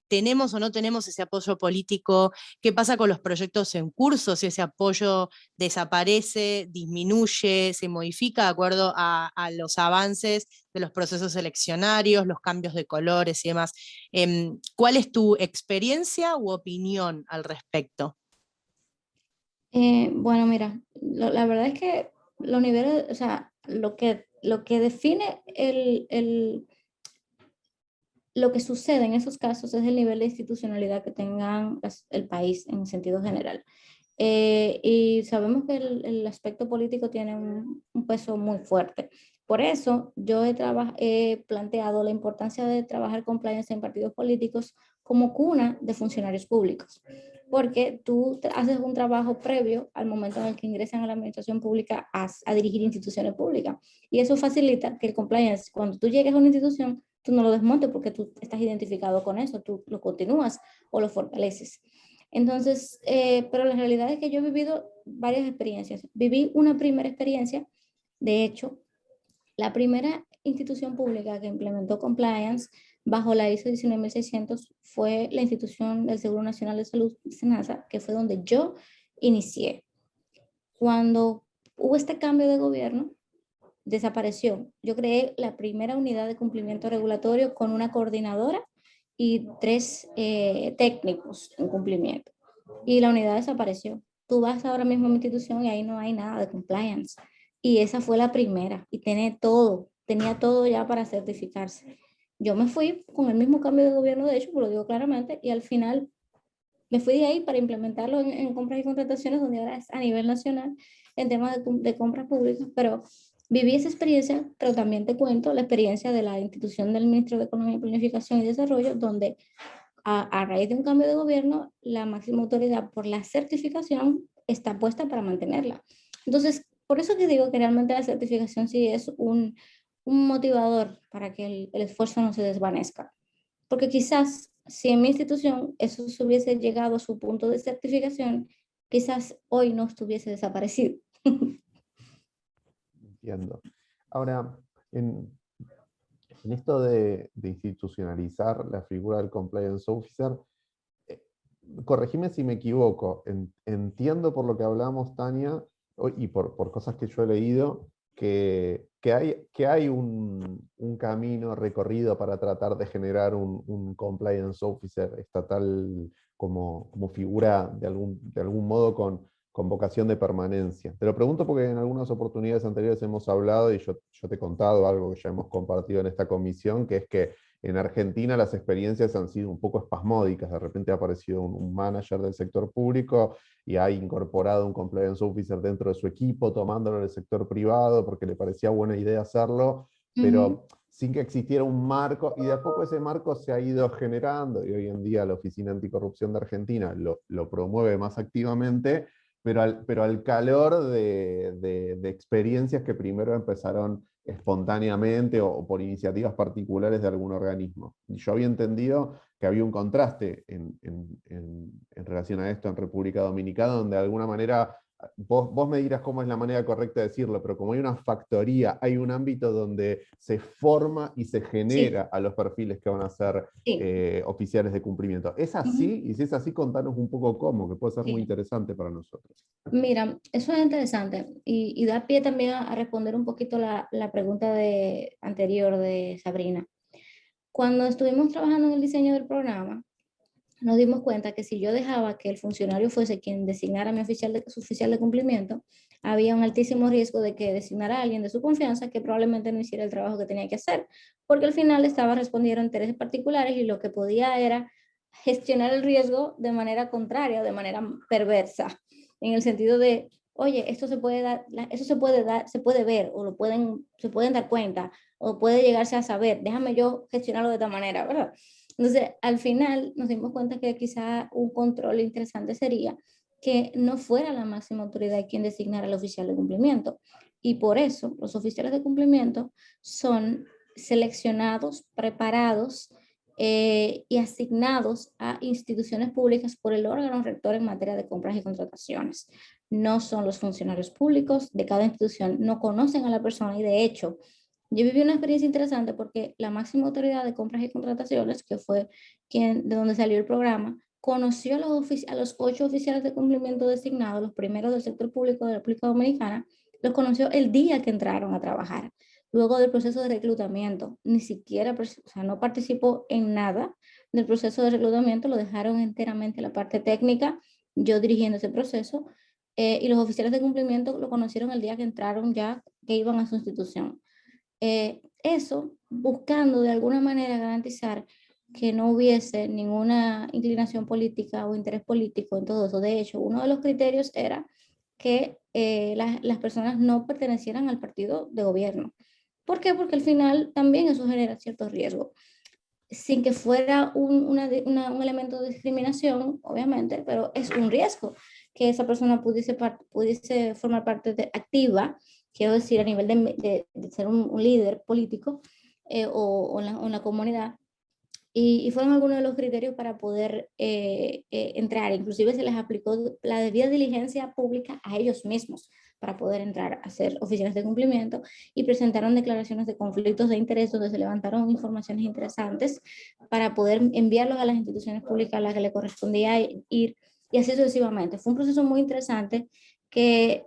tenemos o no tenemos ese apoyo político? ¿Qué pasa con los proyectos en curso? Si ese apoyo desaparece, disminuye, se modifica de acuerdo a los avances de los procesos eleccionarios, los cambios de colores y demás. ¿Cuál es tu experiencia u opinión al respecto? Bueno, mira, la verdad es que los niveles, o sea, lo que define lo que sucede en esos casos es el nivel de institucionalidad que tengan el país en sentido general. Y sabemos que el aspecto político tiene un peso muy fuerte. Por eso yo he planteado la importancia de trabajar compliance en partidos políticos como cuna de funcionarios públicos, porque tú haces un trabajo previo al momento en el que ingresan a la administración pública a dirigir instituciones públicas, y eso facilita que el compliance, cuando tú llegues a una institución, tú no lo desmontes porque tú estás identificado con eso, tú lo continúas o lo fortaleces. Entonces, pero la realidad es que yo he vivido varias experiencias. Viví una primera experiencia, de hecho, la primera institución pública que implementó compliance bajo la ISO 19600 fue la institución del Seguro Nacional de Salud, SENASA, que fue donde yo inicié. Cuando hubo este cambio de gobierno, desapareció. Yo creé la primera unidad de cumplimiento regulatorio con una coordinadora y 3 técnicos en cumplimiento. Y la unidad desapareció. Tú vas ahora mismo a mi institución y ahí no hay nada de compliance. Y esa fue la primera y tenía todo ya para certificarse. Yo me fui con el mismo cambio de gobierno, de hecho, pues lo digo claramente, y al final me fui de ahí para implementarlo en compras y contrataciones, donde ahora es a nivel nacional en temas de compras públicas, pero viví esa experiencia, pero también te cuento la experiencia de la institución del Ministro de Economía, Planificación y Desarrollo, donde a raíz de un cambio de gobierno, la máxima autoridad por la certificación está puesta para mantenerla. Entonces, por eso que digo que realmente la certificación sí es un motivador para que el esfuerzo no se desvanezca. Porque quizás si en mi institución eso se hubiese llegado a su punto de certificación, quizás hoy no estuviese desaparecido. Entiendo. Ahora, en esto de institucionalizar la figura del compliance officer, eh, corregime si me equivoco, entiendo por lo que hablamos, Tania, y por cosas que yo he leído, que hay un camino recorrido para tratar de generar un compliance officer estatal como figura de algún modo con vocación de permanencia. Te lo pregunto porque en algunas oportunidades anteriores hemos hablado y yo te he contado algo que ya hemos compartido en esta comisión, que es que en Argentina las experiencias han sido un poco espasmódicas. De repente ha aparecido un manager del sector público y ha incorporado un compliance officer dentro de su equipo, tomándolo del sector privado porque le parecía buena idea hacerlo, pero sin que existiera un marco, y de a poco ese marco se ha ido generando, y hoy en día la Oficina Anticorrupción de Argentina lo promueve más activamente, pero al calor de experiencias que primero empezaron espontáneamente o por iniciativas particulares de algún organismo. Y yo había entendido que había un contraste en relación a esto en República Dominicana, donde de alguna manera, vos me dirás cómo es la manera correcta de decirlo, pero como hay una factoría, hay un ámbito donde se forma y se genera Sí, a los perfiles que van a ser sí. oficiales de cumplimiento. ¿Es así? Y si es así, contanos un poco cómo, que puede ser muy Sí. interesante para nosotros. Mira, eso es interesante y da pie también a responder un poquito la pregunta anterior de Sabrina. Cuando estuvimos trabajando en el diseño del programa, nos dimos cuenta que si yo dejaba que el funcionario fuese quien designara a su oficial de cumplimiento, había un altísimo riesgo de que designara a alguien de su confianza que probablemente no hiciera el trabajo que tenía que hacer, porque al final estaba respondiendo a intereses particulares y lo que podía era gestionar el riesgo de manera contraria, de manera perversa, en el sentido de, oye, esto se puede dar, eso se puede ver o se pueden dar cuenta o puede llegarse a saber, déjame yo gestionarlo de esta manera, ¿verdad? Entonces, al final nos dimos cuenta que quizá un control interesante sería que no fuera la máxima autoridad quien designara al oficial de cumplimiento. Y por eso los oficiales de cumplimiento son seleccionados, preparados y asignados a instituciones públicas por el órgano rector en materia de compras y contrataciones. No son los funcionarios públicos de cada institución, no conocen a la persona y de hecho yo viví una experiencia interesante porque la máxima autoridad de compras y contrataciones, que fue de donde salió el programa, conoció a los 8 oficiales de cumplimiento designados, los primeros del sector público de la República Dominicana, los conoció el día que entraron a trabajar. Luego del proceso de reclutamiento, ni siquiera, o sea, no participó en nada del proceso de reclutamiento, lo dejaron enteramente la parte técnica, yo dirigiendo ese proceso, y los oficiales de cumplimiento lo conocieron el día que entraron ya, que iban a su institución. Eso buscando de alguna manera garantizar que no hubiese ninguna inclinación política o interés político en todo eso. De hecho, uno de los criterios era que las personas no pertenecieran al partido de gobierno. ¿Por qué? Porque al final también eso genera ciertos riesgos. Sin que fuera un elemento de discriminación, obviamente, pero es un riesgo que esa persona pudiese formar parte activa, quiero decir, a nivel de ser un líder político o en la comunidad. Y fueron algunos de los criterios para poder entrar. Inclusive se les aplicó la debida diligencia pública a ellos mismos para poder entrar a ser oficiales de cumplimiento y presentaron declaraciones de conflictos de interés donde se levantaron informaciones interesantes para poder enviarlos a las instituciones públicas a las que le correspondía ir y así sucesivamente. Fue un proceso muy interesante que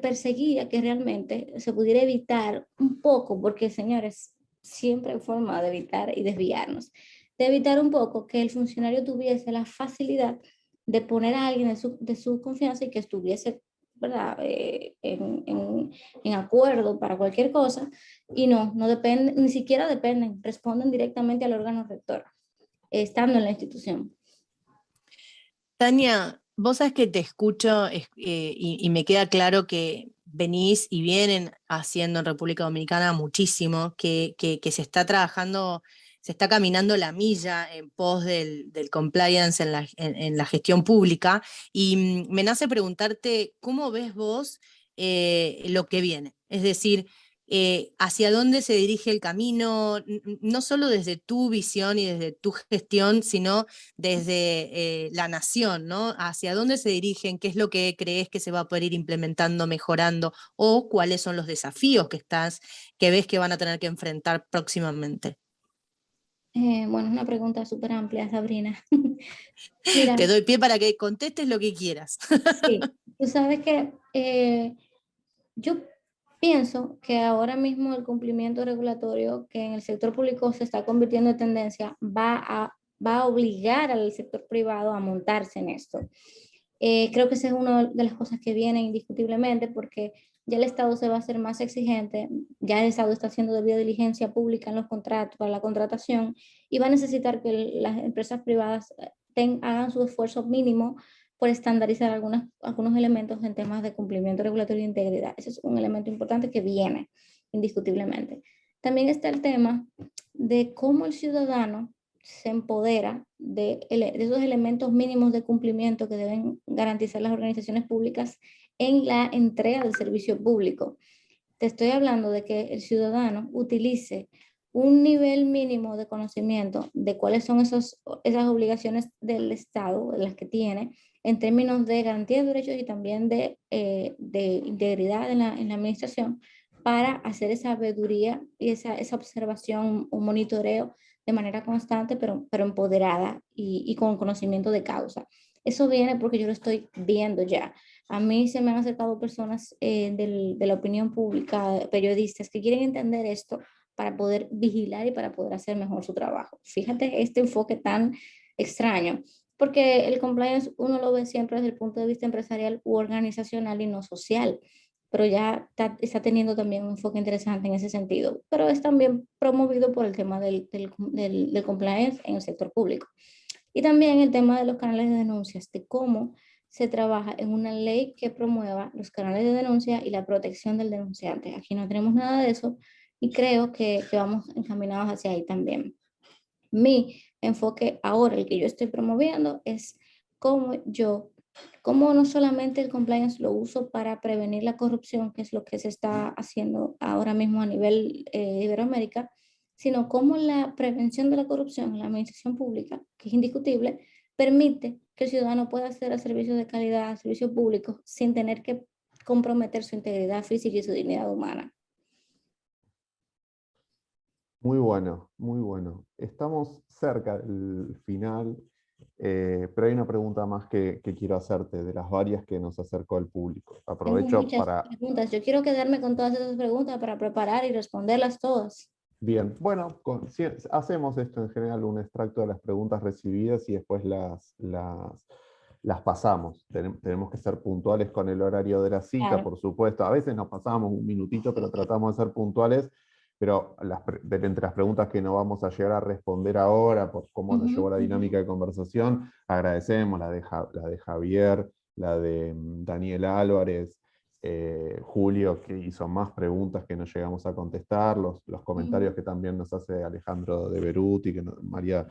perseguía que realmente se pudiera evitar un poco, porque señores, siempre hay forma de evitar y desviarnos, de evitar un poco que el funcionario tuviese la facilidad de poner a alguien de su confianza y que estuviese, ¿verdad? En acuerdo para cualquier cosa y no dependen, ni siquiera dependen, responden directamente al órgano rector, estando en la institución. Tania, vos sabés que te escucho y me queda claro que venís y vienen haciendo en República Dominicana muchísimo, que se está trabajando, se está caminando la milla en pos del compliance en la gestión pública, y me nace preguntarte, ¿cómo ves vos lo que viene? Es decir, hacia dónde se dirige el camino, no solo desde tu visión y desde tu gestión, sino desde la nación, ¿no? ¿Hacia dónde se dirigen? ¿Qué es lo que crees que se va a poder ir implementando, mejorando? ¿O cuáles son los desafíos que ves que van a tener que enfrentar próximamente? Bueno, es una pregunta súper amplia, Sabrina. Te Mira, doy pie para que contestes lo que quieras. sí, tú sabes que yo pienso que ahora mismo el cumplimiento regulatorio que en el sector público se está convirtiendo en tendencia va a obligar al sector privado a montarse en esto. Creo que esa es una de las cosas que vienen indiscutiblemente porque ya el Estado se va a hacer más exigente, ya el Estado está haciendo debida diligencia pública en los contratos para la contratación y va a necesitar que las empresas privadas hagan su esfuerzo mínimo por estandarizar algunos elementos en temas de cumplimiento regulatorio e integridad. Ese es un elemento importante que viene indiscutiblemente. También está el tema de cómo el ciudadano se empodera de esos elementos mínimos de cumplimiento que deben garantizar las organizaciones públicas en la entrega del servicio público. Te estoy hablando de que el ciudadano utilice un nivel mínimo de conocimiento de cuáles son esas obligaciones del Estado, de las que tiene, en términos de garantía de derechos y también de integridad en la administración, para hacer esa veeduría y esa observación, un monitoreo de manera constante, pero empoderada y con conocimiento de causa. Eso viene porque yo lo estoy viendo ya. A mí se me han acercado personas de la opinión pública, periodistas, que quieren entender esto para poder vigilar y para poder hacer mejor su trabajo. Fíjate este enfoque tan extraño, porque el compliance uno lo ve siempre desde el punto de vista empresarial u organizacional y no social, pero ya está teniendo también un enfoque interesante en ese sentido, pero es también promovido por el tema del compliance en el sector público. Y también el tema de los canales de denuncias, de cómo se trabaja en una ley que promueva los canales de denuncia y la protección del denunciante. Aquí no tenemos nada de eso y creo que vamos encaminados hacia ahí también. Mi enfoque ahora, el que yo estoy promoviendo, es cómo no solamente el compliance lo uso para prevenir la corrupción, que es lo que se está haciendo ahora mismo a nivel de Iberoamérica, sino cómo la prevención de la corrupción en la administración pública, que es indiscutible, permite que el ciudadano pueda acceder a servicios de calidad, a servicios públicos, sin tener que comprometer su integridad física y su dignidad humana. Muy bueno, muy bueno. Estamos cerca del final, pero hay una pregunta más que quiero hacerte, de las varias que nos acercó el público. Tengo Aprovecho muchas para... preguntas. Yo quiero quedarme con todas esas preguntas para preparar y responderlas todas. Bien, bueno, hacemos esto en general, un extracto de las preguntas recibidas y después las pasamos. Tenemos que ser puntuales con el horario de la cita, Claro. por supuesto. A veces nos pasamos un minutito, pero tratamos de ser puntuales. Pero entre las preguntas que no vamos a llegar a responder ahora, por cómo nos llevó la dinámica de conversación, agradecemos la de Javier, la de Daniel Álvarez, Julio, que hizo más preguntas que no llegamos a contestar, los comentarios que también nos hace Alejandro de Beruti, que María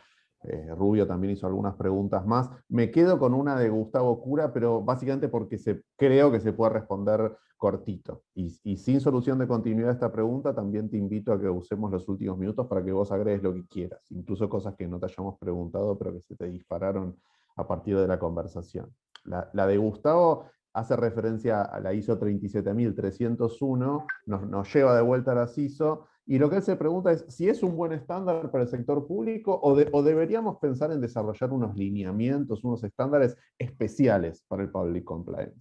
Rubio también hizo algunas preguntas más. Me quedo con una de Gustavo Cura, pero básicamente porque creo que se puede responder cortito. Y sin solución de continuidad a esta pregunta, también te invito a que usemos los últimos minutos para que vos agregues lo que quieras, incluso cosas que no te hayamos preguntado, pero que se te dispararon a partir de la conversación. La de Gustavo hace referencia a la ISO 37301, nos lleva de vuelta a la CISO, y lo que él se pregunta es si es un buen estándar para el sector público o deberíamos pensar en desarrollar unos lineamientos, unos estándares especiales para el public compliance.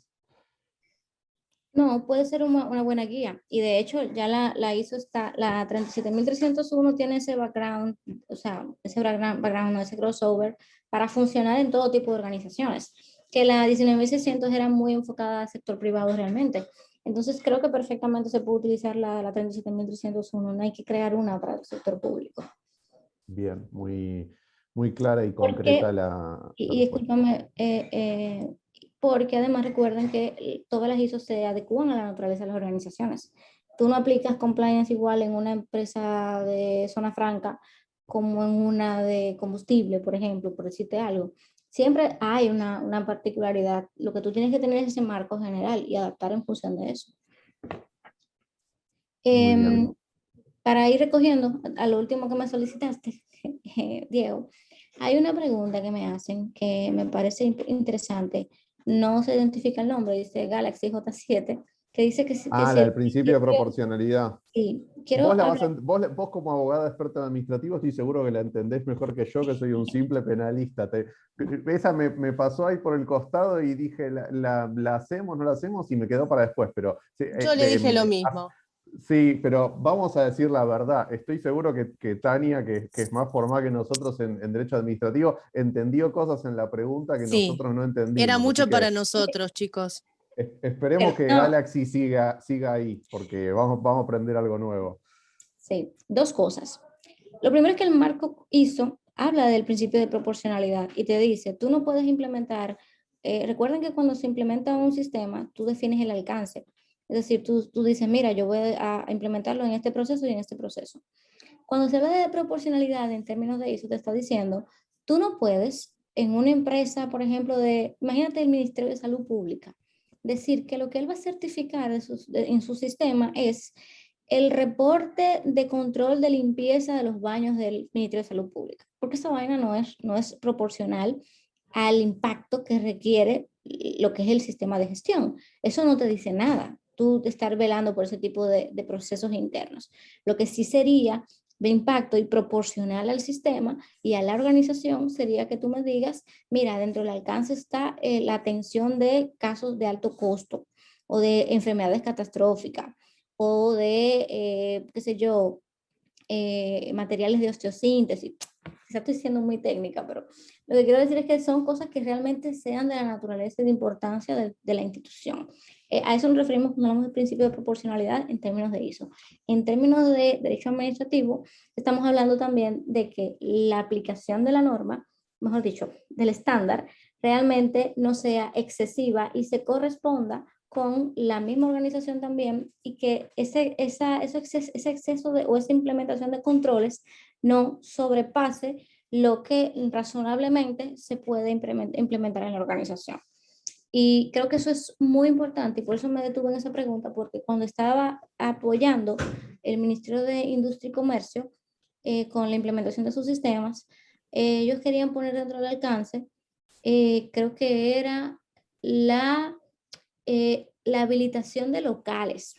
No, puede ser una buena guía. Y de hecho, ya la ISO está, la 37301 tiene ese background, o sea, ese background, ese crossover para funcionar en todo tipo de organizaciones. Que la 19600 era muy enfocada al sector privado realmente. Entonces, creo que perfectamente se puede utilizar la 37301. No hay que crear una para el sector público. Bien, muy, muy clara y Porque, concreta la y respuesta. discúlpame, porque además recuerden que todas las ISO se adecúan a la naturaleza de las organizaciones. Tú no aplicas compliance igual en una empresa de zona franca como en una de combustible, por ejemplo, por decirte algo. Siempre hay una particularidad. Lo que tú tienes que tener es ese marco general y adaptar en función de eso. Muy bien. Para ir recogiendo a lo último que me solicitaste, Diego, hay una pregunta que me hacen que me parece interesante. No se identifica el nombre, dice Galaxy J7, que dice que Ah, si la el del principio de principio, proporcionalidad. sí, quiero hablar, Vos como abogada experta en administrativo estoy seguro que la entendés mejor que yo, que soy un simple penalista. Esa me pasó ahí por el costado y dije, ¿la hacemos, no la hacemos? Y me quedó para después, pero sí, Yo le dije lo mismo. sí, pero vamos a decir la verdad. Estoy seguro que Tania, que es más formal que nosotros en derecho administrativo, entendió cosas en la pregunta que Sí, nosotros no era entendimos. Así mucho para que nosotros, chicos. esperemos que no, Galaxy siga ahí, porque vamos a aprender algo nuevo. sí, dos cosas. Lo primero es que el marco ISO habla del principio de proporcionalidad y te dice, tú no puedes implementar, recuerden que cuando se implementa un sistema, tú defines el alcance. Es decir, tú dices, mira, yo voy a implementarlo en este proceso y en este proceso. Cuando se habla de proporcionalidad en términos de ISO, te está diciendo, tú no puedes en una empresa, por ejemplo, imagínate el Ministerio de Salud Pública, decir que lo que él va a certificar en su sistema es el reporte de control de limpieza de los baños del Ministerio de Salud Pública, porque esa vaina no es proporcional al impacto que requiere lo que es el sistema de gestión. Eso no te dice nada, tú estar velando por ese tipo de procesos internos. Lo que sí sería de impacto y proporcional al sistema y a la organización sería que tú me digas, mira, dentro del alcance está la atención de casos de alto costo o de enfermedades catastróficas o de, qué sé yo, materiales de osteosíntesis. Quizá estoy siendo muy técnica, pero lo que quiero decir es que son cosas que realmente sean de la naturaleza y de importancia de la institución. A eso nos referimos cuando hablamos del principio de proporcionalidad en términos de ISO. En términos de derecho administrativo, estamos hablando también de que la aplicación de la norma, mejor dicho, del estándar, realmente no sea excesiva y se corresponda con la misma organización también y que ese exceso o esa implementación de controles no sobrepase lo que razonablemente se puede implementar en la organización. Y creo que eso es muy importante y por eso me detuve en esa pregunta, porque cuando estaba apoyando el Ministerio de Industria y Comercio con la implementación de sus sistemas, ellos querían poner dentro del alcance, creo que era la habilitación de locales.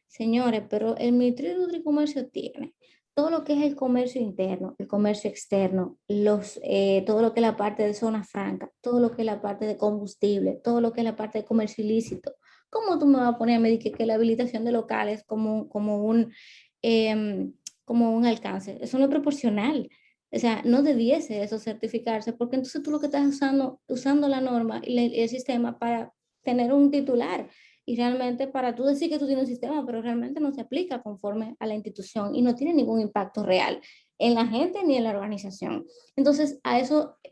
Señores, pero el Ministerio de Industria y Comercio tiene todo lo que es el comercio interno, el comercio externo, todo lo que es la parte de zona franca, todo lo que es la parte de combustible, todo lo que es la parte de comercio ilícito. ¿Cómo tú me vas a poner a medir que la habilitación de locales como un alcance? Eso no es proporcional. O sea, no debiese eso certificarse, porque entonces tú lo que estás usando la norma y el sistema para tener un titular y realmente para tú decir que tú tienes un sistema, pero realmente no se aplica conforme a la institución y no tiene ningún impacto real en la gente ni en la organización. Entonces,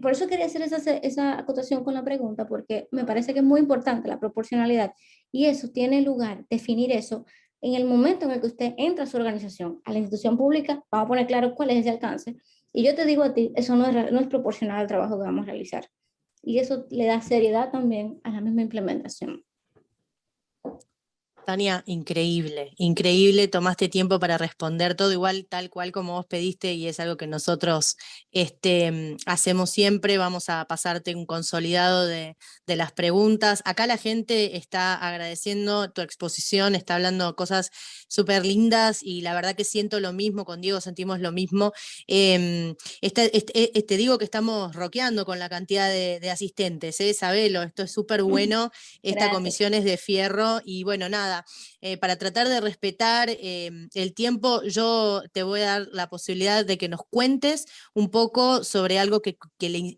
por eso quería hacer esa acotación con la pregunta, porque me parece que es muy importante la proporcionalidad y eso tiene lugar, definir eso en el momento en el que usted entra a su organización, a la institución pública, vamos a poner claro cuál es ese alcance. Y yo te digo a ti, eso no es proporcional al trabajo que vamos a realizar. Y eso le da seriedad también a la misma implementación. Tania, increíble, increíble, tomaste tiempo para responder todo igual, tal cual como vos pediste y es algo que nosotros hacemos siempre, vamos a pasarte un consolidado de las preguntas. Acá la gente está agradeciendo tu exposición, está hablando cosas súper lindas y la verdad que siento lo mismo, con Diego sentimos lo mismo. Te digo que estamos rockeando con la cantidad de asistentes, sabelo, esto es súper bueno, esta Gracias. comisión es de fierro y bueno, nada. nada, para tratar de respetar el tiempo, yo te voy a dar la posibilidad de que nos cuentes un poco sobre algo que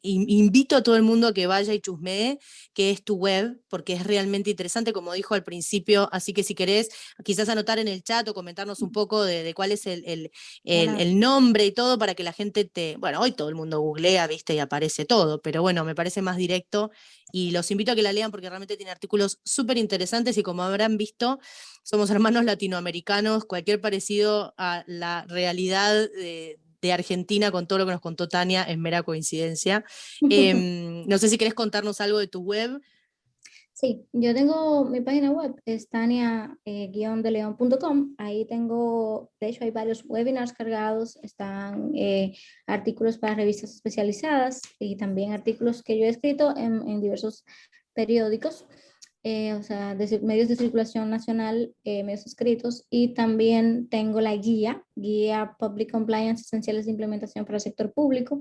invito a todo el mundo a que vaya y chusmee, que es tu web, porque es realmente interesante, como dijo al principio, así que si querés, quizás anotar en el chat o comentarnos un poco de cuál es el nombre y todo, para que la gente bueno, hoy todo el mundo googlea, viste, y aparece todo, pero bueno, me parece más directo, y los invito a que la lean porque realmente tiene artículos súper interesantes, y como habrán visto, somos hermanos latinoamericanos, cualquier parecido a la realidad de Argentina con todo lo que nos contó Tania es mera coincidencia. No sé si querés contarnos algo de tu web. Sí, yo tengo mi página web, es tania-deleon.com. Ahí tengo, de hecho hay varios webinars cargados, están artículos para revistas especializadas y también artículos que yo he escrito en diversos periódicos, o sea, medios de circulación nacional, medios escritos, y también tengo la guía Public Compliance Esenciales de Implementación para el Sector Público,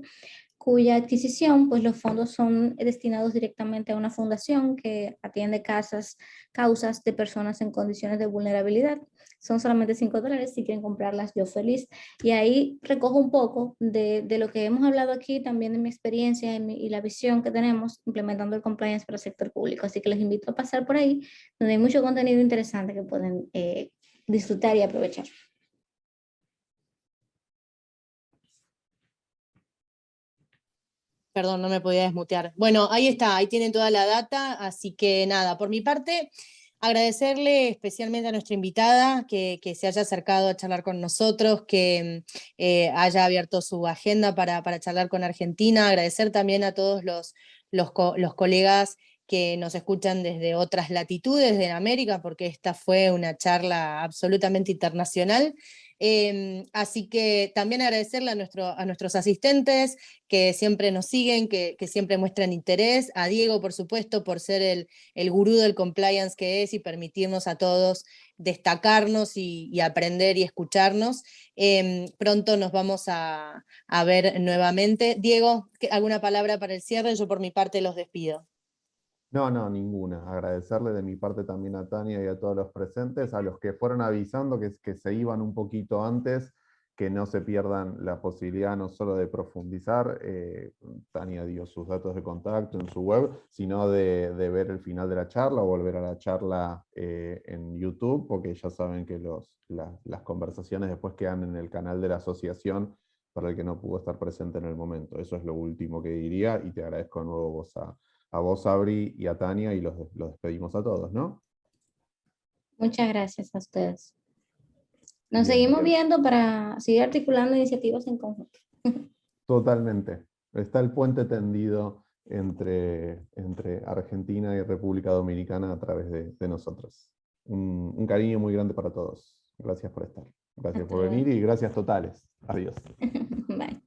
cuya adquisición, pues los fondos son destinados directamente a una fundación que atiende causas de personas en condiciones de vulnerabilidad. Son solamente $5, si quieren comprarlas, yo feliz. Y ahí recojo un poco de lo que hemos hablado aquí, también de mi experiencia y la visión que tenemos implementando el compliance para el sector público. Así que les invito a pasar por ahí, donde hay mucho contenido interesante que pueden disfrutar y aprovechar. Perdón, no me podía desmutear. Bueno, ahí está, ahí tienen toda la data, así que nada, por mi parte, agradecerle especialmente a nuestra invitada que se haya acercado a charlar con nosotros, que haya abierto su agenda para charlar con Argentina, agradecer también a todos los colegas que nos escuchan desde otras latitudes de América, porque esta fue una charla absolutamente internacional. Así que también agradecerle a nuestros asistentes que siempre nos siguen, que siempre muestran interés, a Diego, por supuesto, por ser el gurú del compliance que es y permitirnos a todos destacarnos y aprender y escucharnos. Pronto nos vamos a ver nuevamente. Diego, ¿alguna palabra para el cierre? Yo por mi parte los despido. No, ninguna. Agradecerle de mi parte también a Tania y a todos los presentes, a los que fueron avisando que se iban un poquito antes, que no se pierdan la posibilidad no solo de profundizar, Tania dio sus datos de contacto en su web, sino de ver el final de la charla o volver a la charla en YouTube, porque ya saben que las conversaciones después quedan en el canal de la asociación para el que no pudo estar presente en el momento. Eso es lo último que diría, y te agradezco de nuevo a vos, Sabri, y a Tania, y los despedimos a todos, ¿no? Muchas gracias a ustedes. Nos Bien, seguimos bien. viendo para seguir articulando iniciativas en conjunto. Totalmente. Está el puente tendido entre Argentina y República Dominicana a través de nosotros. Un cariño muy grande para todos. Gracias por estar. Gracias Hasta por luego. venir y gracias totales. Adiós. Bye.